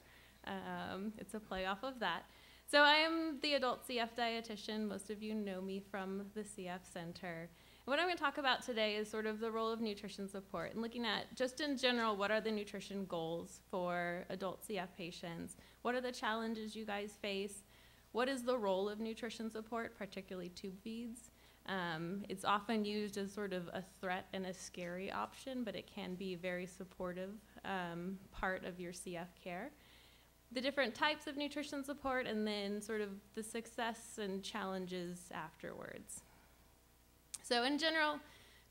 it's a play off of that. So I am the adult CF dietitian. Most of you know me from the CF Center. And what I'm going to talk about today is sort of the role of nutrition support and looking at, just in general, what are the nutrition goals for adult CF patients? What are the challenges you guys face? What is the role of nutrition support, particularly tube feeds? It's often used as sort of a threat and a scary option, but it can be a very supportive part of your CF care. The different types of nutrition support, and then sort of the success and challenges afterwards. So in general,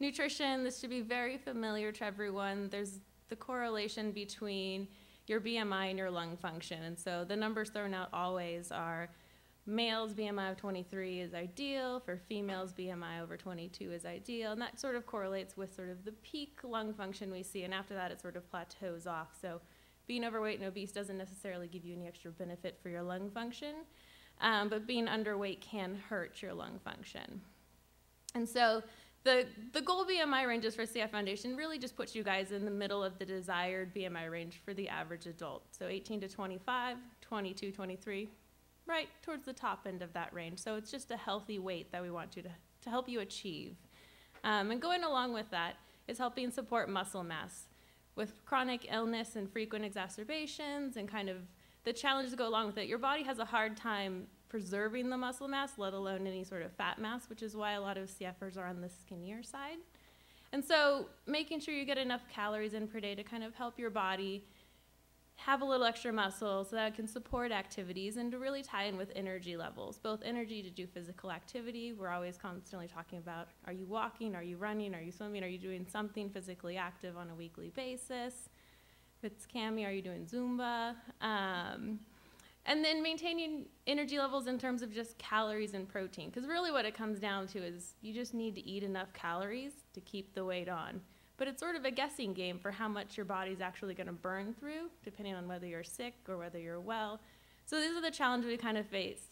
nutrition, this should be very familiar to everyone. There's the correlation between your BMI and your lung function. And so the numbers thrown out always are males, BMI of 23 is ideal. For females, BMI over 22 is ideal. And that sort of correlates with sort of the peak lung function we see. And after that, it sort of plateaus off. So being overweight and obese doesn't necessarily give you any extra benefit for your lung function. But being underweight can hurt your lung function. And so the goal BMI ranges for CF Foundation really just puts you guys in the middle of the desired BMI range for the average adult. So 18 to 25, 22, 23, right towards the top end of that range. So it's just a healthy weight that we want you to help you achieve. And going along with that is helping support muscle mass. With chronic illness and frequent exacerbations and kind of the challenges that go along with it, your body has a hard time preserving the muscle mass, let alone any sort of fat mass, which is why a lot of CFers are on the skinnier side. And so making sure you get enough calories in per day to kind of help your body have a little extra muscle so that it can support activities and to really tie in with energy levels, both energy to do physical activity. We're always constantly talking about, are you walking, are you running, are you swimming, are you doing something physically active on a weekly basis? If it's Camie, are you doing Zumba? And then maintaining energy levels in terms of just calories and protein, because really what it comes down to is you just need to eat enough calories to keep the weight on. But it's sort of a guessing game for how much your body's actually going to burn through, depending on whether you're sick or whether you're well. So these are the challenges we kind of face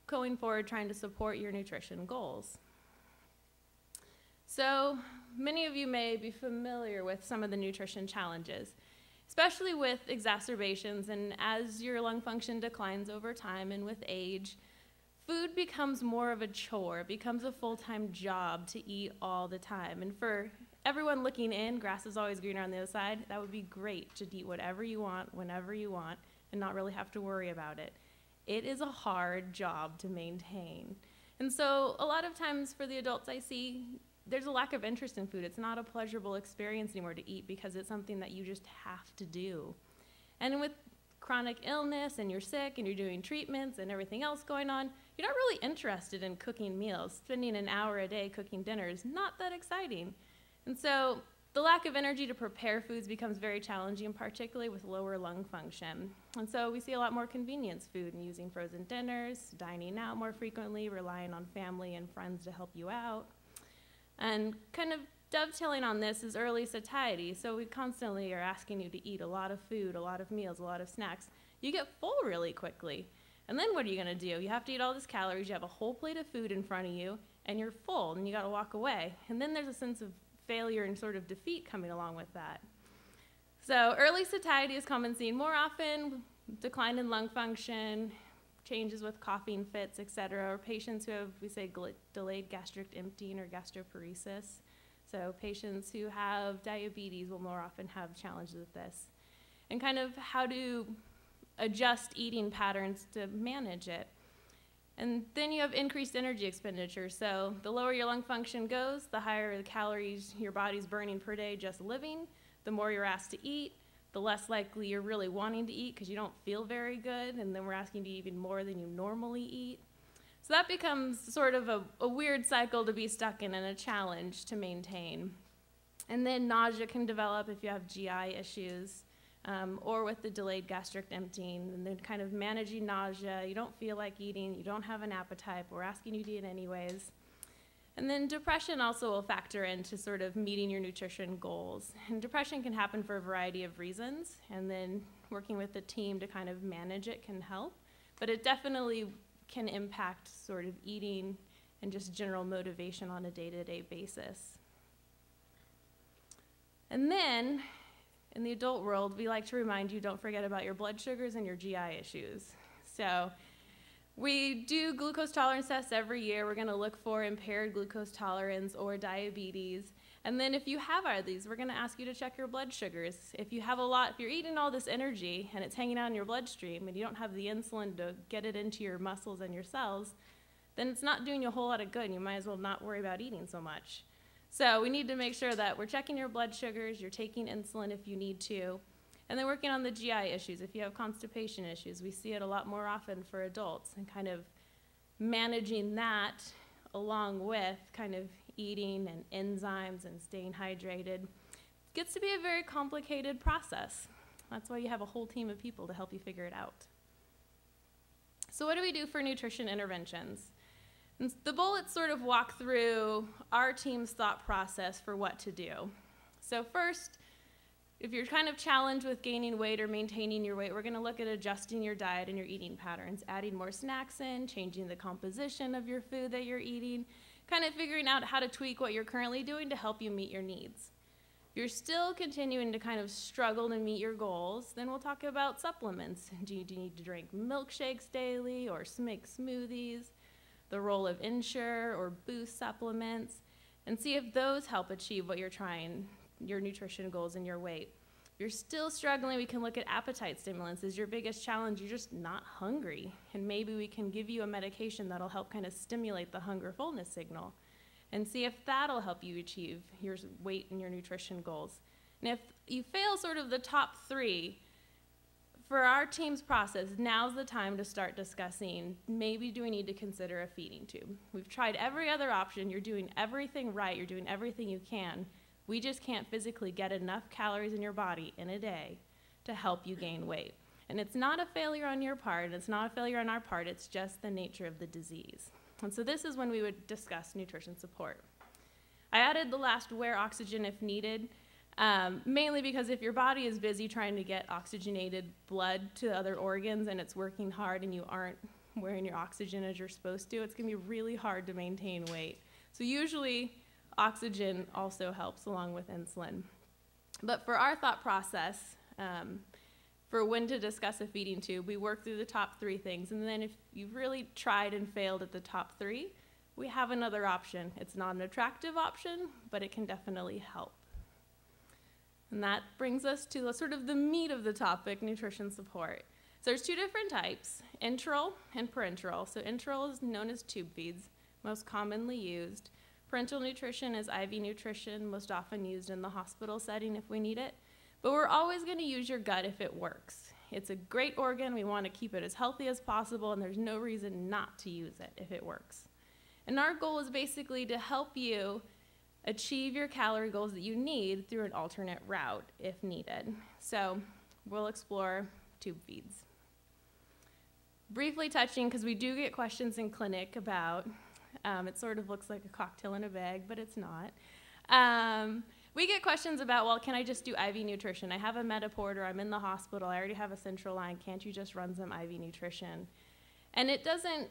going forward trying to support your nutrition goals. So many of you may be familiar with some of the nutrition challenges, especially with exacerbations. And as your lung function declines over time and with age, food becomes more of a chore. It becomes a full-time job to eat all the time. And for everyone looking in, grass is always greener on the other side. That would be great to eat whatever you want, whenever you want, and not really have to worry about it. It is a hard job to maintain. And so a lot of times for the adults I see, there's a lack of interest in food. It's not a pleasurable experience anymore to eat because it's something that you just have to do. And with chronic illness and you're sick and you're doing treatments and everything else going on, you're not really interested in cooking meals. Spending an hour a day cooking dinner is not that exciting. And so the lack of energy to prepare foods becomes very challenging, particularly with lower lung function. And so we see a lot more convenience food and using frozen dinners, dining out more frequently, relying on family and friends to help you out. And kind of dovetailing on this is early satiety. So we constantly are asking you to eat a lot of food, a lot of meals, a lot of snacks. You get full really quickly. And then what are you going to do? You have to eat all these calories. You have a whole plate of food in front of you, and you're full, and you got to walk away. And then there's a sense of failure and sort of defeat coming along with that. So early satiety is common seen more often, decline in lung function, changes with coughing fits, et cetera, or patients who have, we say, delayed gastric emptying or gastroparesis. So patients who have diabetes will more often have challenges with this. And kind of how to adjust eating patterns to manage it. And then you have increased energy expenditure. So the lower your lung function goes, the higher the calories your body's burning per day just living, the more you're asked to eat, the less likely you're really wanting to eat because you don't feel very good, and then we're asking you to eat even more than you normally eat. So that becomes sort of a weird cycle to be stuck in and a challenge to maintain. And then nausea can develop if you have GI issues. Or with the delayed gastric emptying, and then kind of managing nausea. You don't feel like eating, you don't have an appetite, but we're asking you to eat anyways. And then depression also will factor into sort of meeting your nutrition goals. And depression can happen for a variety of reasons, and then working with the team to kind of manage it can help. But it definitely can impact sort of eating and just general motivation on a day-to-day basis. And then, in the adult world, we like to remind you, don't forget about your blood sugars and your GI issues. So we do glucose tolerance tests every year. We're going to look for impaired glucose tolerance or diabetes. And then if you have either of these, we're going to ask you to check your blood sugars. If you have if you're eating all this energy and it's hanging out in your bloodstream and you don't have the insulin to get it into your muscles and your cells, then it's not doing you a whole lot of good, and you might as well not worry about eating so much. So we need to make sure that we're checking your blood sugars, you're taking insulin if you need to, and then working on the GI issues. If you have constipation issues, we see it a lot more often for adults, and kind of managing that along with kind of eating and enzymes and staying hydrated. It gets to be a very complicated process. That's why you have a whole team of people to help you figure it out. So what do we do for nutrition interventions? And the bullets sort of walk through our team's thought process for what to do. So first, if you're kind of challenged with gaining weight or maintaining your weight, we're going to look at adjusting your diet and your eating patterns, adding more snacks in, changing the composition of your food that you're eating, kind of figuring out how to tweak what you're currently doing to help you meet your needs. If you're still continuing to kind of struggle to meet your goals, then we'll talk about supplements. Do you need to drink milkshakes daily or make smoothies, the role of Ensure or Boost supplements, and see if those help achieve what you're trying, your nutrition goals and your weight. If you're still struggling, we can look at appetite stimulants. Is your biggest challenge you're just not hungry? And maybe we can give you a medication that'll help kind of stimulate the hunger fullness signal and see if that'll help you achieve your weight and your nutrition goals. And if you fail sort of the top three, for our team's process, now's the time to start discussing, maybe do we need to consider a feeding tube? We've tried every other option. You're doing everything right. You're doing everything you can. We just can't physically get enough calories in your body in a day to help you gain weight. And it's not a failure on your part. It's not a failure on our part. It's just the nature of the disease. And so this is when we would discuss nutrition support. I added the last wear oxygen if needed, mainly because if your body is busy trying to get oxygenated blood to other organs and it's working hard and you aren't wearing your oxygen as you're supposed to, it's going to be really hard to maintain weight. So usually oxygen also helps along with insulin. But for our thought process, for when to discuss a feeding tube, we work through the top three things. And then if you've really tried and failed at the top three, we have another option. It's not an attractive option, but it can definitely help. And that brings us to sort of the meat of the topic, nutrition support. So there's two different types, enteral and parenteral. So enteral is known as tube feeds, most commonly used. Parenteral nutrition is IV nutrition, most often used in the hospital setting if we need it. But we're always going to use your gut if it works. It's a great organ. We want to keep it as healthy as possible, and there's no reason not to use it if it works. And our goal is basically to help you achieve your calorie goals that you need through an alternate route if needed. So we'll explore tube feeds. Briefly touching, because we do get questions in clinic about, it sort of looks like a cocktail in a bag, but it's not. We get questions about, well, can I just do IV nutrition? I have a Metaport, or I'm in the hospital, I already have a central line, can't you just run some IV nutrition? And it doesn't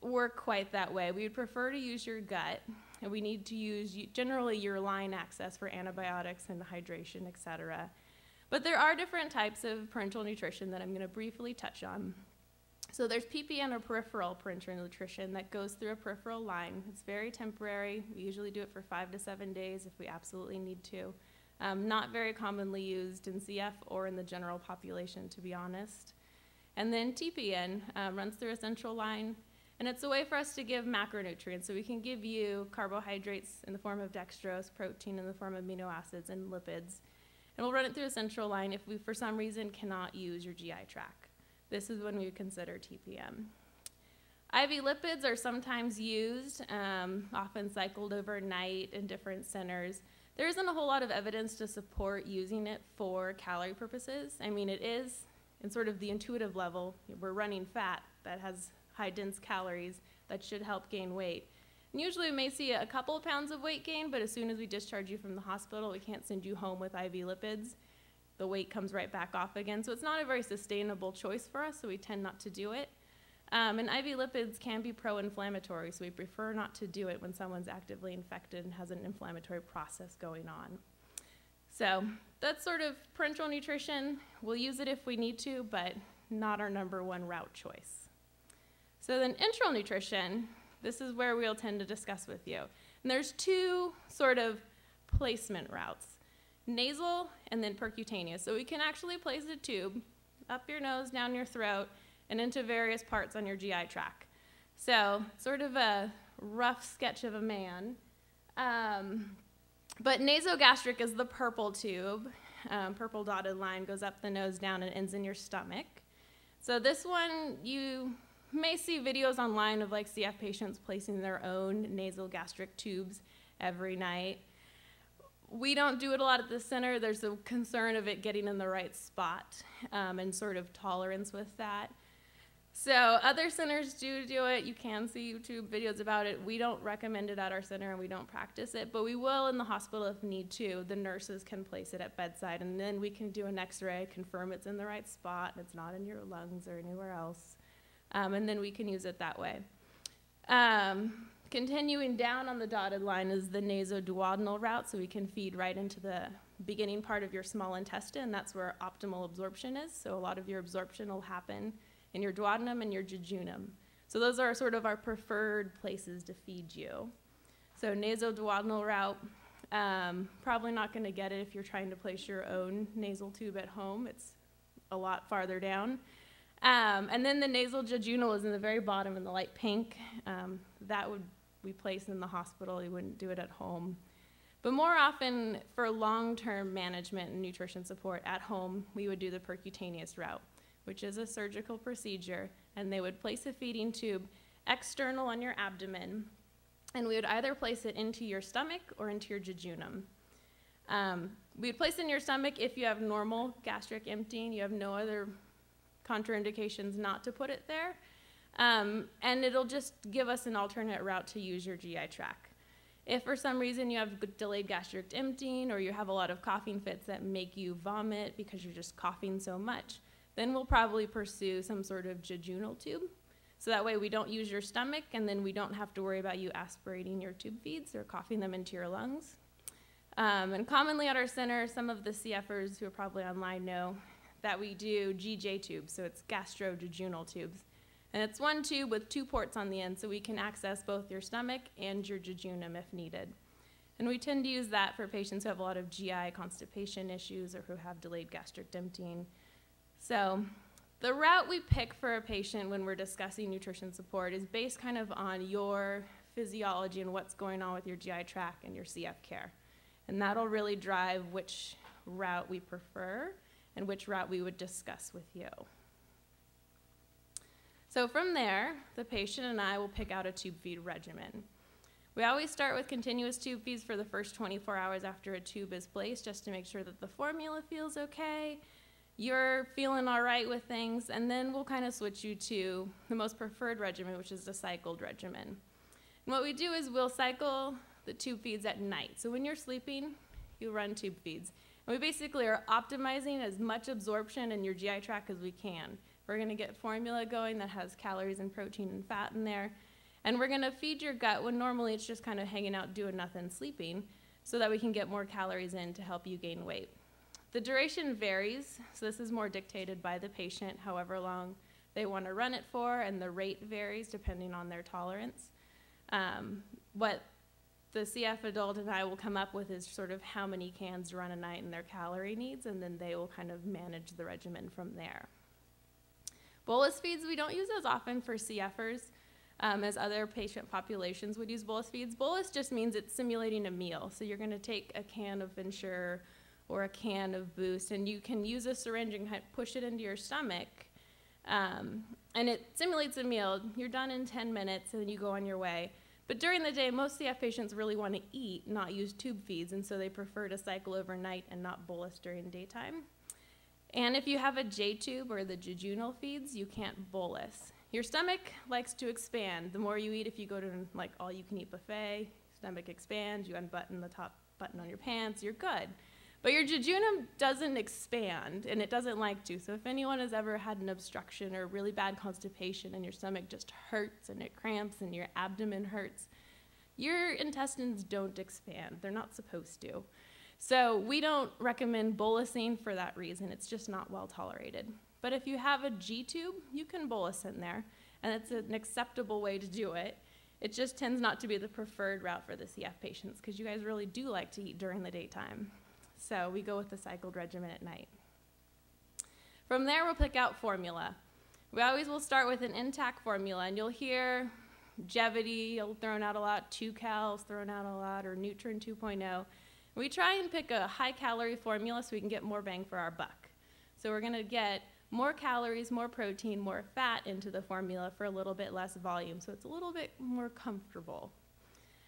work quite that way. We would prefer to use your gut, and we need to use generally your line access for antibiotics and hydration, et cetera. But there are different types of parenteral nutrition that I'm going to briefly touch on. So there's PPN, or peripheral parenteral nutrition, that goes through a peripheral line. It's very temporary. We usually do it for 5 to 7 days if we absolutely need to. Not very commonly used in CF or in the general population, to be honest. And then TPN runs through a central line, and it's a way for us to give macronutrients. So we can give you carbohydrates in the form of dextrose, protein in the form of amino acids, and lipids. And we'll run it through a central line if we, for some reason, cannot use your GI tract. This is when we would consider TPM. IV lipids are sometimes used, often cycled overnight in different centers. There isn't a whole lot of evidence to support using it for calorie purposes. I mean, it is, in sort of the intuitive level, we're running fat that has high dense calories that should help gain weight. And usually we may see a couple of pounds of weight gain, but as soon as we discharge you from the hospital, we can't send you home with IV lipids. The weight comes right back off again. So it's not a very sustainable choice for us, so we tend not to do it. And IV lipids can be pro-inflammatory, so we prefer not to do it when someone's actively infected and has an inflammatory process going on. So that's sort of parenteral nutrition. We'll use it if we need to, but not our #1 route choice. So then enteral nutrition, this is where we'll tend to discuss with you. And there's two sort of placement routes. Nasal and then percutaneous. So we can actually place a tube up your nose, down your throat, and into various parts on your GI tract. So sort of a rough sketch of a man. But nasogastric is the purple tube. Purple dotted line goes up the nose, down, and ends in your stomach. So this one, you may see videos online of like CF patients placing their own nasogastric tubes every night. We don't do it a lot at the center. There's a concern of it getting in the right spot and sort of tolerance with that. So other centers do it. You can see YouTube videos about it. We don't recommend it at our center, and we don't practice it, but we will in the hospital if need to. The nurses can place it at bedside, and then we can do an x-ray, confirm it's in the right spot, and it's not in your lungs or anywhere else, and then we can use it that way. Continuing down on the dotted line is the nasoduodenal route, so we can feed right into the beginning part of your small intestine. That's where optimal absorption is, so a lot of your absorption will happen in your duodenum and your jejunum. So those are sort of our preferred places to feed you. So nasoduodenal route, probably not going to get it if you're trying to place your own nasal tube at home. It's a lot farther down. And then the nasal jejunal is in the very bottom in the light pink. That would be placed in the hospital. You wouldn't do it at home. But more often, for long-term management and nutrition support at home, we would do the percutaneous route, which is a surgical procedure, and they would place a feeding tube external on your abdomen, and we would either place it into your stomach or into your jejunum. We would place it in your stomach if you have normal gastric emptying, you have no other contraindications not to put it there, and it'll just give us an alternate route to use your GI tract. If for some reason you have delayed gastric emptying or you have a lot of coughing fits that make you vomit because you're just coughing so much, then we'll probably pursue some sort of jejunal tube. So that way we don't use your stomach, and then we don't have to worry about you aspirating your tube feeds or coughing them into your lungs. And commonly at our center, some of the CFers who are probably online know that we do GJ tubes, so it's gastrojejunal tubes. And it's one tube with 2 ports on the end, so we can access both your stomach and your jejunum if needed. And we tend to use that for patients who have a lot of GI constipation issues or who have delayed gastric emptying. So the route we pick for a patient when we're discussing nutrition support is based kind of on your physiology and what's going on with your GI tract and your CF care. And that'll really drive which route we prefer and which route we would discuss with you. So from there, the patient and I will pick out a tube feed regimen. We always start with continuous tube feeds for the first 24 hours after a tube is placed, just to make sure that the formula feels okay, you're feeling all right with things, and then we'll kind of switch you to the most preferred regimen, which is the cycled regimen. And what we do is we'll cycle the tube feeds at night. So when you're sleeping, you run tube feeds. And we basically are optimizing as much absorption in your GI tract as we can. We're going to get formula going that has calories and protein and fat in there. And we're going to feed your gut when normally it's just kind of hanging out, doing nothing, sleeping, so that we can get more calories in to help you gain weight. The duration varies, so this is more dictated by the patient, however long they want to run it for, and the rate varies depending on their tolerance. What the CF adult and I will come up with is sort of how many cans to run a night and their calorie needs, and then they will kind of manage the regimen from there. Bolus feeds we don't use as often for CFers as other patient populations would use bolus feeds. Bolus just means it's simulating a meal. So you're going to take a can of Ensure or a can of Boost, and you can use a syringe and push it into your stomach, and it simulates a meal. You're done in 10 minutes, and then you go on your way. But during the day, most CF patients really want to eat, not use tube feeds, and so they prefer to cycle overnight and not bolus during daytime. And if you have a J-tube or the jejunal feeds, you can't bolus. Your stomach likes to expand. The more you eat, if you go to like all-you-can-eat buffet, stomach expands, you unbutton the top button on your pants, you're good. But your jejunum doesn't expand, and it doesn't like to. So if anyone has ever had an obstruction or really bad constipation and your stomach just hurts and it cramps and your abdomen hurts, your intestines don't expand. They're not supposed to. So we don't recommend bolusing for that reason. It's just not well tolerated. But if you have a G-tube, you can bolus in there, and it's an acceptable way to do it. It just tends not to be the preferred route for the CF patients because you guys really do like to eat during the daytime. So we go with the cycled regimen at night. From there, we'll pick out formula. We always will start with an intact formula, and you'll hear Jevity thrown out a lot, 2-Cal's thrown out a lot, or Nutrin 2.0. We try and pick a high-calorie formula so we can get more bang for our buck. So we're going to get more calories, more protein, more fat into the formula for a little bit less volume, so it's a little bit more comfortable.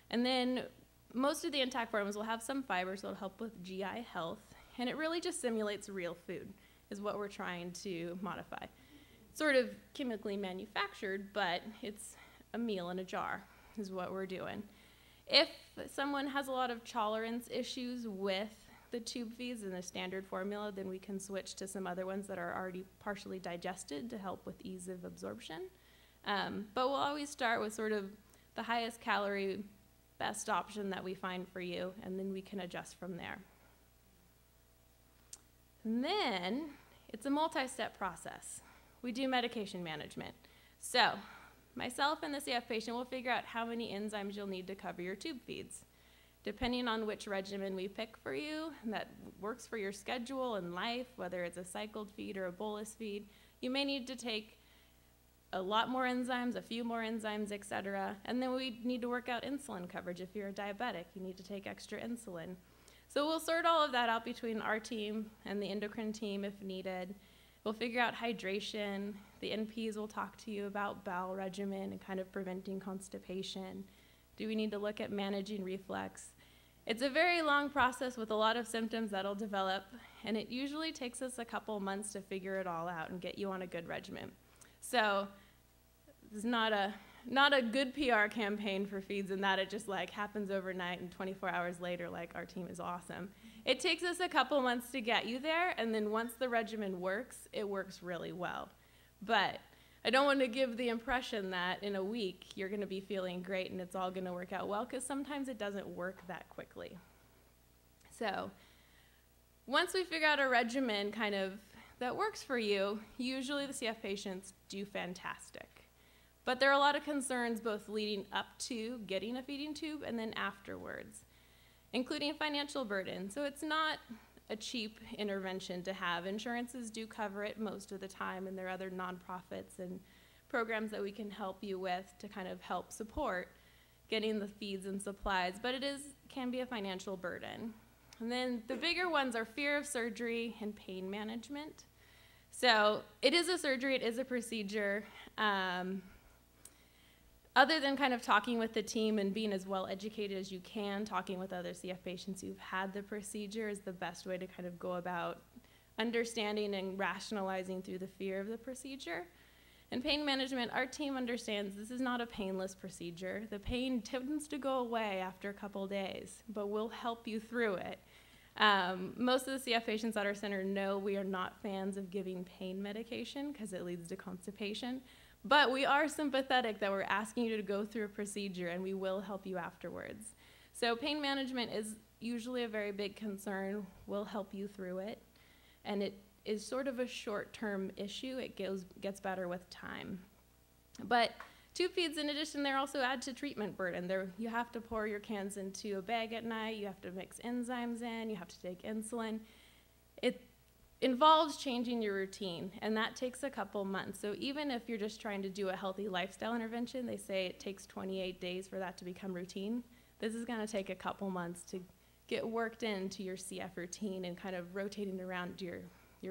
And then most of the intact formulas will have some fiber, so it'll help with GI health, and it really just simulates real food is what we're trying to modify. sort of chemically manufactured, but it's a meal in a jar is what we're doing. If someone has a lot of tolerance issues with the tube feeds and the standard formula, then we can switch to some other ones that are already partially digested to help with ease of absorption. But we'll always start with sort of the highest calorie, best option that we find for you, and then we can adjust from there. And then it's a multi-step process. We do medication management. So myself and the CF patient will figure out how many enzymes you'll need to cover your tube feeds. Depending on which regimen we pick for you that works for your schedule and life, whether it's a cycled feed or a bolus feed, you may need to take a lot more enzymes, a few more enzymes, et cetera. And then we need to work out insulin coverage. If you're a diabetic, you need to take extra insulin. So we'll sort all of that out between our team and the endocrine team if needed. We'll figure out hydration. The NPs will talk to you about bowel regimen and kind of preventing constipation. Do we need to look at managing reflux? It's a very long process with a lot of symptoms that'll develop, and it usually takes us a couple months to figure it all out and get you on a good regimen. So it's not a good PR campaign for feeds in that it just like happens overnight and 24 hours later, like our team is awesome. It takes us a couple months to get you there, and then once the regimen works, it works really well. But I don't want to give the impression that in a week you're going to be feeling great and it's all going to work out well, because sometimes it doesn't work that quickly. So once we figure out a regimen kind of that works for you, usually the CF patients do fantastic. But there are a lot of concerns both leading up to getting a feeding tube and then afterwards, including financial burden. So it's not a cheap intervention to have. Insurances do cover it most of the time, and there are other nonprofits and programs that we can help you with to kind of help support getting the feeds and supplies, but it can be a financial burden. And then the bigger ones are fear of surgery and pain management. So it is a surgery, it is a procedure. Other than kind of talking with the team and being as well educated as you can, talking with other CF patients who've had the procedure is the best way to kind of go about understanding and rationalizing through the fear of the procedure. In pain management, our team understands this is not a painless procedure. The pain tends to go away after a couple days, but we'll help you through it. Most of the CF patients at our center know we are not fans of giving pain medication because it leads to constipation. But we are sympathetic that we're asking you to go through a procedure, and we will help you afterwards. So pain management is usually a very big concern. We'll help you through it. And it is sort of a short-term issue. It gets better with time. But tube feeds, in addition, they also add to treatment burden. You have to pour your cans into a bag at night. You have to mix enzymes in. You have to take insulin. It involves changing your routine, and that takes a couple months. So even if you're just trying to do a healthy lifestyle intervention, they say it takes 28 days for that to become routine. This is going to take a couple months to get worked into your CF routine and kind of rotating around your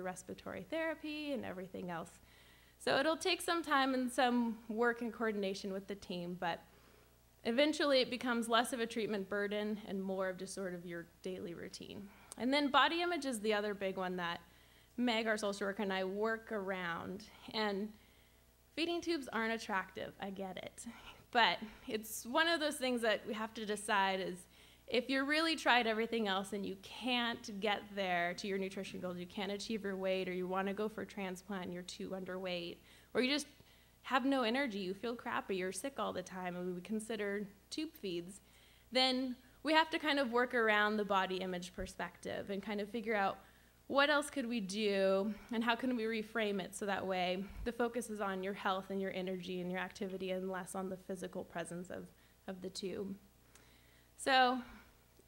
respiratory therapy and everything else. So it'll take some time and some work and coordination with the team, but eventually it becomes less of a treatment burden and more of just sort of your daily routine. And then body image is the other big one that Meg, our social worker, and I work around. And feeding tubes aren't attractive, I get it. But it's one of those things that we have to decide is if you really tried everything else and you can't get there to your nutrition goals, you can't achieve your weight, or you want to go for a transplant and you're too underweight, or you just have no energy, you feel crappy, you're sick all the time, and we would consider tube feeds, then we have to kind of work around the body image perspective and kind of figure out what else could we do and how can we reframe it so that way the focus is on your health and your energy and your activity and less on the physical presence of the tube. So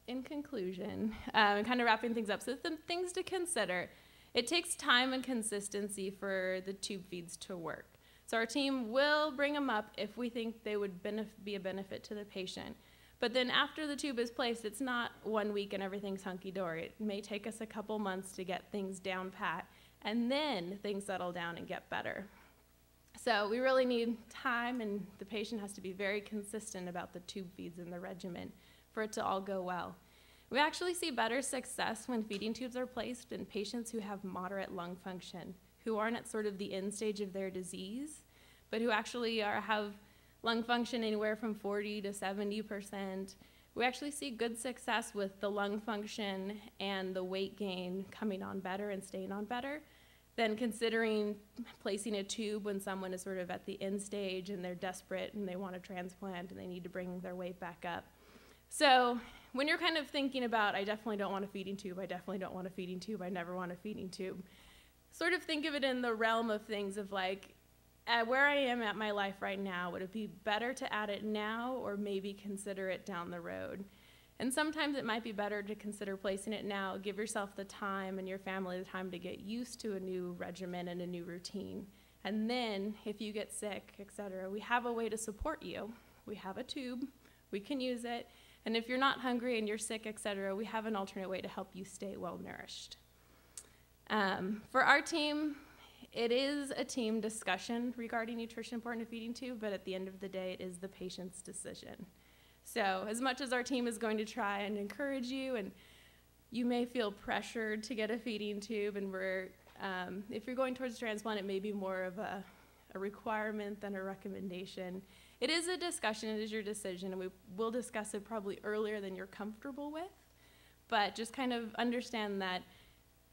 in conclusion, kind of wrapping things up, so the things to consider. It takes time and consistency for the tube feeds to work. So our team will bring them up if we think they would be a benefit to the patient. But then after the tube is placed, it's not 1 week and everything's hunky-dory. It may take us a couple months to get things down pat, and then things settle down and get better. So we really need time, and the patient has to be very consistent about the tube feeds and the regimen for it to all go well. We actually see better success when feeding tubes are placed in patients who have moderate lung function who aren't at sort of the end stage of their disease, but who actually have lung function anywhere from 40 to 70%. We actually see good success with the lung function and the weight gain coming on better and staying on better than considering placing a tube when someone is sort of at the end stage and they're desperate and they want a transplant and they need to bring their weight back up. So when you're kind of thinking about, I definitely don't want a feeding tube, I definitely don't want a feeding tube, I never want a feeding tube, sort of think of it in the realm of things of like, where I am at my life right now, would it be better to add it now or maybe consider it down the road? And sometimes it might be better to consider placing it now, give yourself the time and your family the time to get used to a new regimen and a new routine. And then if you get sick, et cetera, we have a way to support you. We have a tube, we can use it. And if you're not hungry and you're sick, et cetera, we have an alternate way to help you stay well nourished. For our team, it is a team discussion regarding nutrition important to feeding tube, but at the end of the day, it is the patient's decision. So as much as our team is going to try and encourage you, and you may feel pressured to get a feeding tube, and if you're going towards transplant, it may be more of a requirement than a recommendation. It is a discussion, it is your decision, and we will discuss it probably earlier than you're comfortable with, but just kind of understand that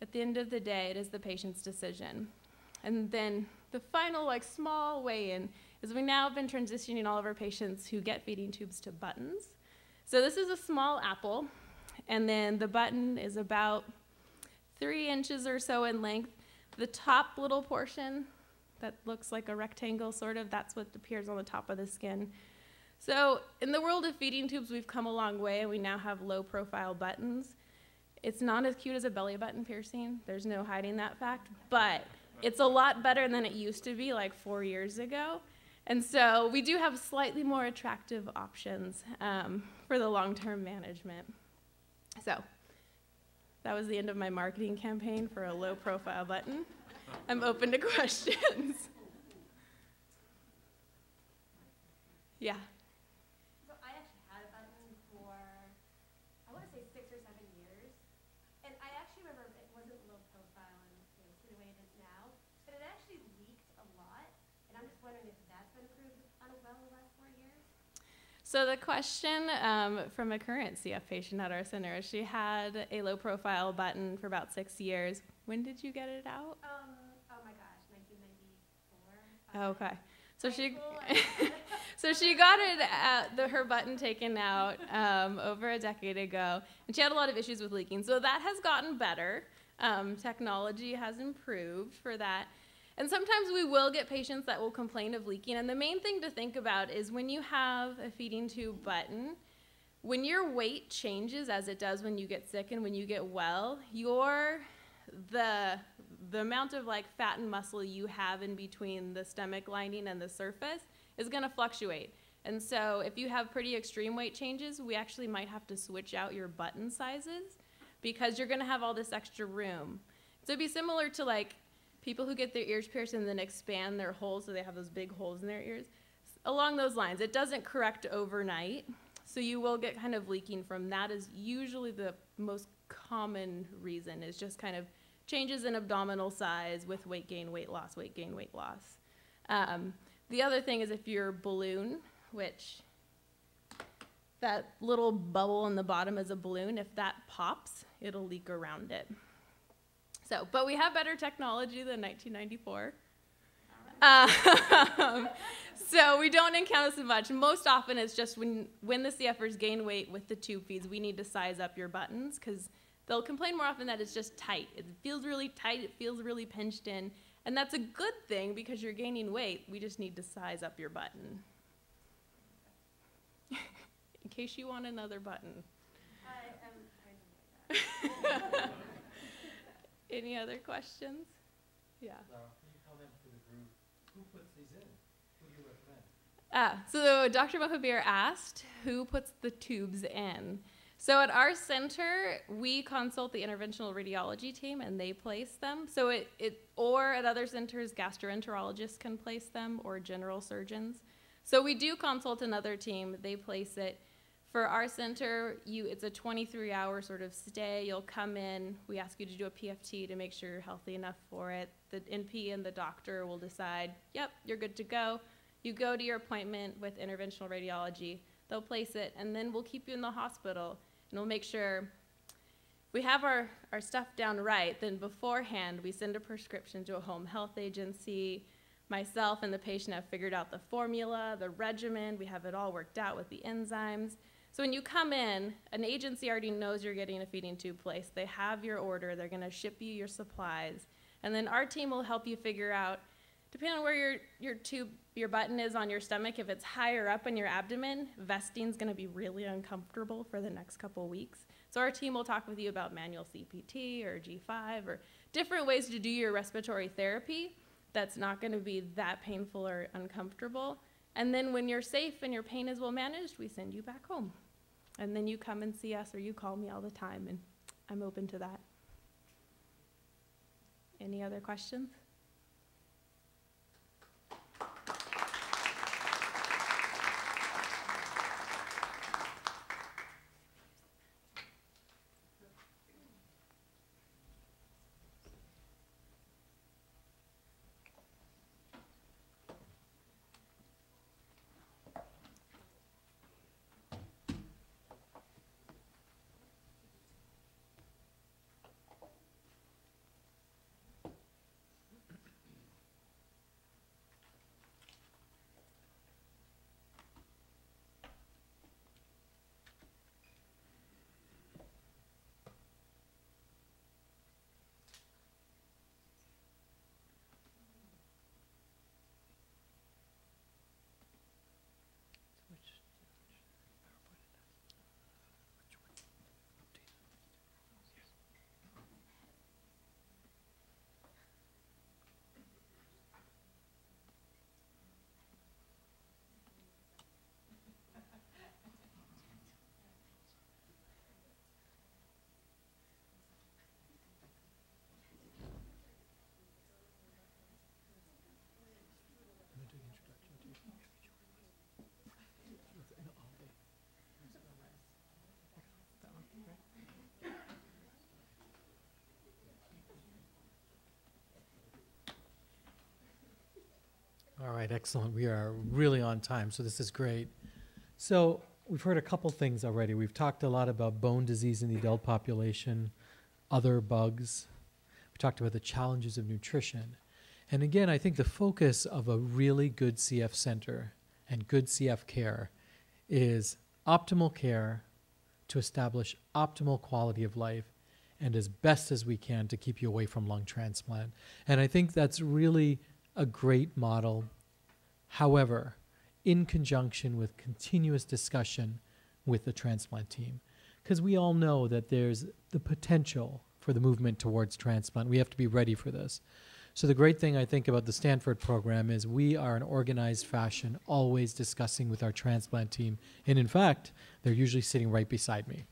at the end of the day, it is the patient's decision. And then the final small weigh-in is we now have been transitioning all of our patients who get feeding tubes to buttons. So this is a small apple, and then the button is about 3 inches or so in length. The top little portion that looks like a rectangle sort of, that's what appears on the top of the skin. So in the world of feeding tubes, we've come a long way, and we now have low-profile buttons. It's not as cute as a belly button piercing. There's no hiding that fact, but it's a lot better than it used to be like 4 years ago. And so we do have slightly more attractive options for the long-term management. So that was the end of my marketing campaign for a low-profile button. I'm open to questions. Yeah. So I actually had a button for, I want to say 6 or 7 years. And I actually remember it wasn't low profile and the way it is now, but it actually leaked a lot. And I'm just wondering if that's been improved on as well in the last 4 years. So the question from a current CF patient at our center is she had a low profile button for about 6 years. When did you get it out? Oh my gosh, 1994. Okay. So she got it, her button taken out over a decade ago, and she had a lot of issues with leaking. So that has gotten better. Technology has improved for that. And sometimes we will get patients that will complain of leaking. And the main thing to think about is when you have a feeding tube button, when your weight changes, as it does when you get sick and when you get well, the amount of fat and muscle you have in between the stomach lining and the surface is going to fluctuate. And so if you have pretty extreme weight changes, we actually might have to switch out your button sizes because you're going to have all this extra room. So it'd be similar to people who get their ears pierced and then expand their holes so they have those big holes in their ears. Along those lines, it doesn't correct overnight, so you will get kind of leaking from that. Is usually the most common reason, is just kind of changes in abdominal size with weight gain, weight loss, weight gain, weight loss. The other thing is if your balloon, which that little bubble on the bottom is a balloon, if that pops, it'll leak around it. So, but we have better technology than 1994. So we don't encounter so much. Most often it's just when the CFers gain weight with the tube feeds, we need to size up your buttons because they'll complain more often that it's just tight. It feels really tight, it feels really pinched in, and that's a good thing because you're gaining weight. We just need to size up your button. In case you want another button. I am kind of like that. Any other questions? Yeah. Lara, can you comment for the group, who puts these in? Who do you recommend? So Dr. Mohabir asked who puts the tubes in. So at our center, we consult the interventional radiology team and they place them. So or at other centers, gastroenterologists can place them or general surgeons. So we do consult another team, they place it. For our center, it's a 23-hour sort of stay. You'll come in. We ask you to do a PFT to make sure you're healthy enough for it. The NP and the doctor will decide, yep, you're good to go. You go to your appointment with interventional radiology. They'll place it, and then we'll keep you in the hospital. And we'll make sure we have our stuff down right. Then beforehand, we send a prescription to a home health agency. Myself and the patient have figured out the formula, the regimen. We have it all worked out with the enzymes. So when you come in, an agency already knows you're getting a feeding tube placed. They have your order. They're going to ship you your supplies. And then our team will help you figure out, depending on where your button is on your stomach, if it's higher up in your abdomen, vesting's going to be really uncomfortable for the next couple weeks. So our team will talk with you about manual CPT or G5 or different ways to do your respiratory therapy that's not going to be that painful or uncomfortable. And then when you're safe and your pain is well managed, we send you back home. And then you come and see us, or you call me all the time, and I'm open to that. Any other questions? All right, excellent. We are really on time, so this is great. So we've heard a couple things already. We've talked a lot about bone disease in the adult population, other bugs. We talked about the challenges of nutrition. And again, I think the focus of a really good CF center and good CF care is optimal care to establish optimal quality of life and as best as we can to keep you away from lung transplant. And I think that's really a great model. However, in conjunction with continuous discussion with the transplant team, because we all know that there's the potential for the movement towards transplant. We have to be ready for this. So the great thing I think about the Stanford program is we are in organized fashion, always discussing with our transplant team. And in fact, they're usually sitting right beside me.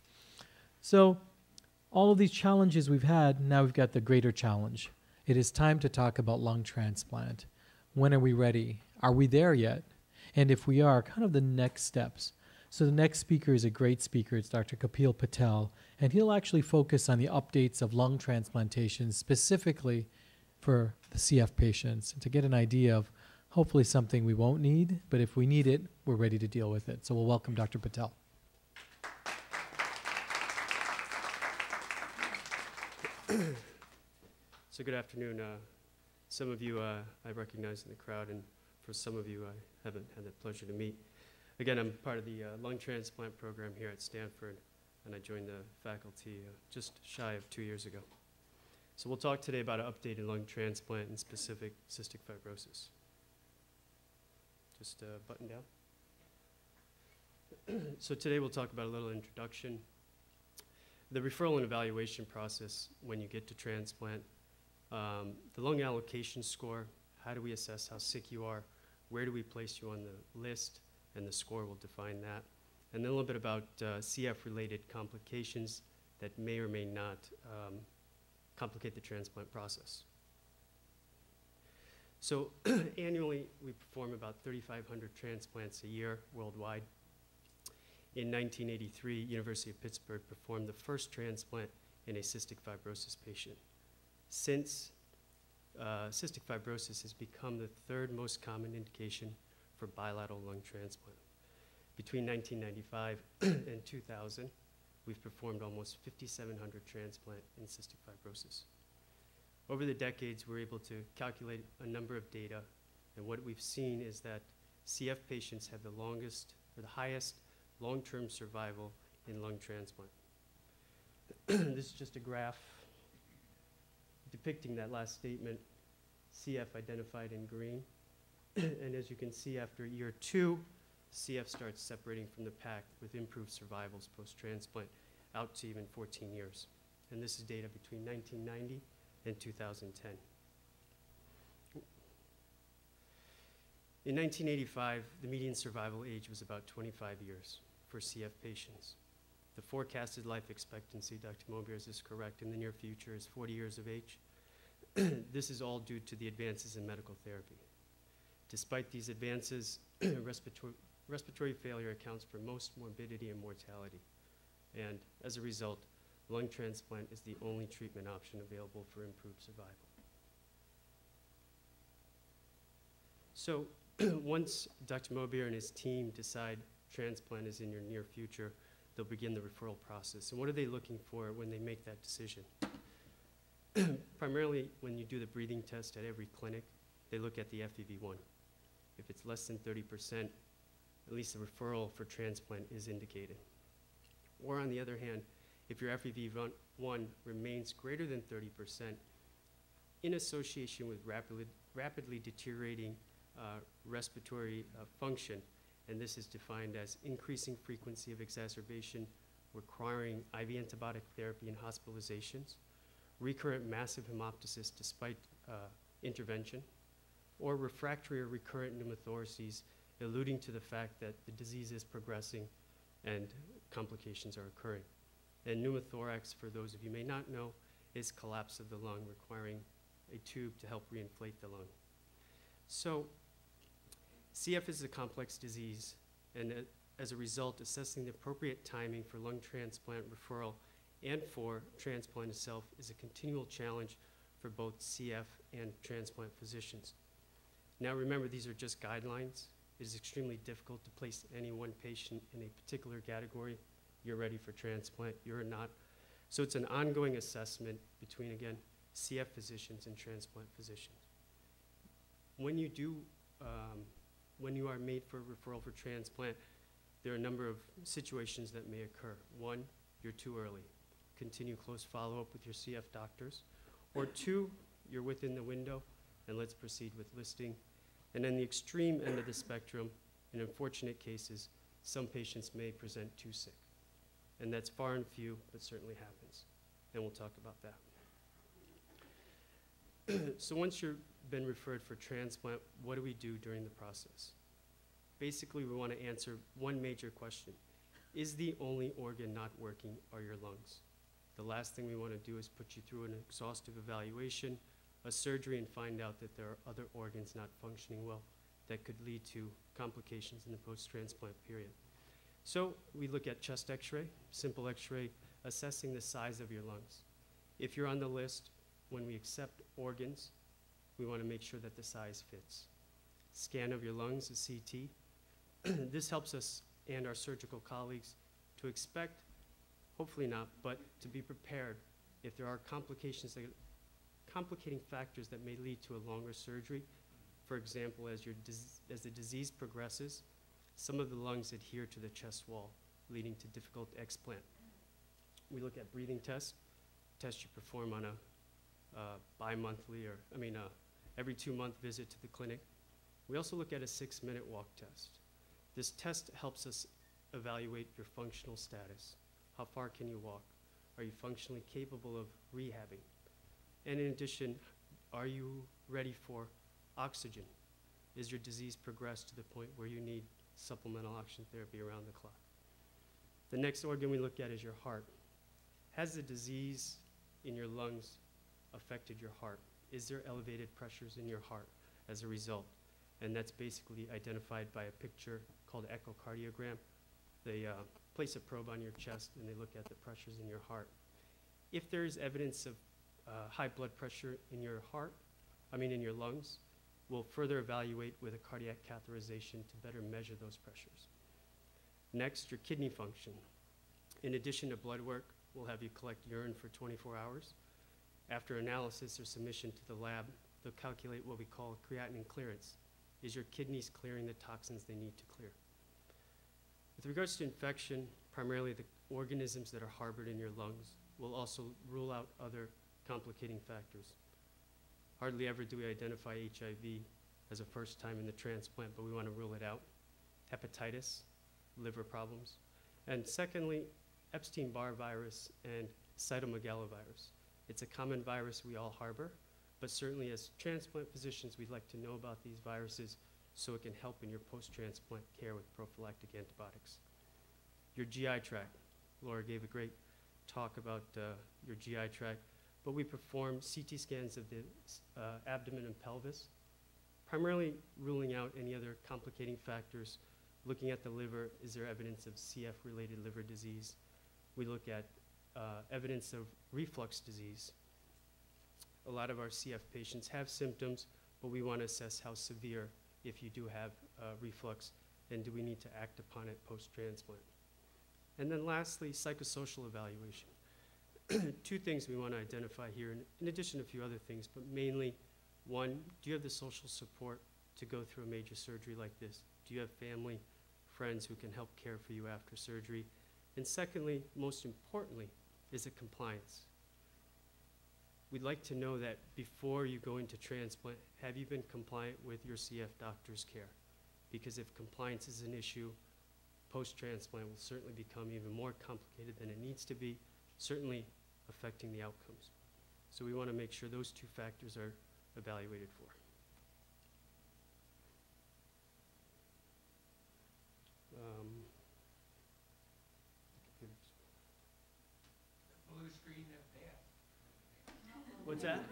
So all of these challenges we've had, now we've got the greater challenge. It is time to talk about lung transplant. When are we ready? Are we there yet? And if we are, kind of the next steps. So the next speaker is a great speaker. It's Dr. Kapil Patel, and he'll actually focus on the updates of lung transplantation specifically for the CF patients, and to get an idea of hopefully something we won't need, but if we need it, we're ready to deal with it. So we'll welcome Dr. Patel. So good afternoon. Some of you I recognize in the crowd, and for some of you I haven't had the pleasure to meet. Again, I'm part of the lung transplant program here at Stanford, and I joined the faculty just shy of 2 years ago. So we'll talk today about an updated lung transplant and specific cystic fibrosis. Just button down. So today we'll talk about a little introduction, the referral and evaluation process when you get to transplant, the lung allocation score, how do we assess how sick you are, where do we place you on the list, and the score will define that. And then a little bit about CF-related complications that may or may not complicate the transplant process. So annually, we perform about 3,500 transplants a year worldwide. In 1983, University of Pittsburgh performed the first transplant in a cystic fibrosis patient. Since, cystic fibrosis has become the third most common indication for bilateral lung transplant. Between 1995 and 2000, we've performed almost 5,700 transplants in cystic fibrosis. Over the decades, we're able to calculate a number of data, and what we've seen is that CF patients have the longest or the highest long-term survival in lung transplant. This is just a graph depicting that last statement, CF identified in green. And as you can see, after year 2, CF starts separating from the pack with improved survivals post-transplant out to even 14 years. And this is data between 1990 and 2010. In 1985, the median survival age was about 25 years for CF patients. The forecasted life expectancy, Dr. Mobiers is correct, in the near future is 40 years of age. This is all due to the advances in medical therapy. Despite these advances, respiratory failure accounts for most morbidity and mortality. And as a result, lung transplant is the only treatment option available for improved survival. So once Dr. Mobier and his team decide transplant is in your near future, they'll begin the referral process. And what are they looking for when they make that decision? Primarily, when you do the breathing test at every clinic, they look at the FEV1. If it's less than 30%, at least a referral for transplant is indicated. Or on the other hand, if your FEV1 remains greater than 30% in association with rapidly deteriorating respiratory function, and this is defined as increasing frequency of exacerbation requiring IV antibiotic therapy and hospitalizations, recurrent massive hemoptysis despite intervention, or refractory or recurrent pneumothoraces, alluding to the fact that the disease is progressing and complications are occurring. And pneumothorax, for those of you who may not know, is collapse of the lung requiring a tube to help reinflate the lung. So CF is a complex disease, and as a result, assessing the appropriate timing for lung transplant referral and for transplant itself is a continual challenge for both CF and transplant physicians. Now remember, these are just guidelines. It is extremely difficult to place any one patient in a particular category. You're ready for transplant, you're not. So it's an ongoing assessment between, again, CF physicians and transplant physicians. When you are made for referral for transplant, there are a number of situations that may occur. One, you're too early. Continue close follow-up with your CF doctors. Or two, you're within the window, and let's proceed with listing. And then the extreme end of the spectrum, in unfortunate cases, some patients may present too sick. And that's far and few, but certainly happens. And we'll talk about that. So once you've been referred for transplant, what do we do during the process? Basically, we want to answer one major question. Is the only organ not working are your lungs? The last thing we want to do is put you through an exhaustive evaluation, a surgery, and find out that there are other organs not functioning well that could lead to complications in the post-transplant period. So we look at chest x-ray, simple x-ray, assessing the size of your lungs. If you're on the list, when we accept organs, we want to make sure that the size fits. Scan of your lungs, a CT. This helps us and our surgical colleagues to expect, hopefully not, but to be prepared if there are complications, complicating factors that may lead to a longer surgery. For example, as the disease progresses, some of the lungs adhere to the chest wall, leading to difficult explant. We look at breathing tests you perform on a bi-monthly or, every 2-month visit to the clinic. We also look at a 6-minute walk test. This test helps us evaluate your functional status. How far can you walk? Are you functionally capable of rehabbing? And in addition, are you ready for oxygen? Is your disease progressed to the point where you need supplemental oxygen therapy around the clock? The next organ we look at is your heart. Has the disease in your lungs affected your heart? Is there elevated pressures in your heart as a result? And that's basically identified by a picture called echocardiogram. The place a probe on your chest and they look at the pressures in your heart. If there is evidence of high blood pressure in your in your lungs, we'll further evaluate with a cardiac catheterization to better measure those pressures. Next, your kidney function. In addition to blood work, we'll have you collect urine for 24 hours. After analysis or submission to the lab, they'll calculate what we call creatinine clearance. Is your kidneys clearing the toxins they need to clear? With regards to infection, primarily the organisms that are harbored in your lungs, we'll also rule out other complicating factors. Hardly ever do we identify HIV as a first time in the transplant, but we want to rule it out. Hepatitis, liver problems. And secondly, Epstein-Barr virus and cytomegalovirus. It's a common virus we all harbor, but certainly as transplant physicians, we'd like to know about these viruses so it can help in your post-transplant care with prophylactic antibiotics. Your GI tract. Laura gave a great talk about your GI tract, but we perform CT scans of the abdomen and pelvis, primarily ruling out any other complicating factors. Looking at the liver, is there evidence of CF-related liver disease? We look at evidence of reflux disease. A lot of our CF patients have symptoms, but we want to assess how severe if you do have reflux, and do we need to act upon it post-transplant. And then lastly, psychosocial evaluation. Two things we want to identify here, in addition to a few other things, but mainly, one, do you have the social support to go through a major surgery like this? Do you have family, friends who can help care for you after surgery? And secondly, most importantly, is it compliance? We'd like to know that before you go into transplant, have you been compliant with your CF doctor's care? Because if compliance is an issue, post-transplant will certainly become even more complicated than it needs to be, certainly affecting the outcomes. So we want to make sure those two factors are evaluated for. Blue screen of death. What's that?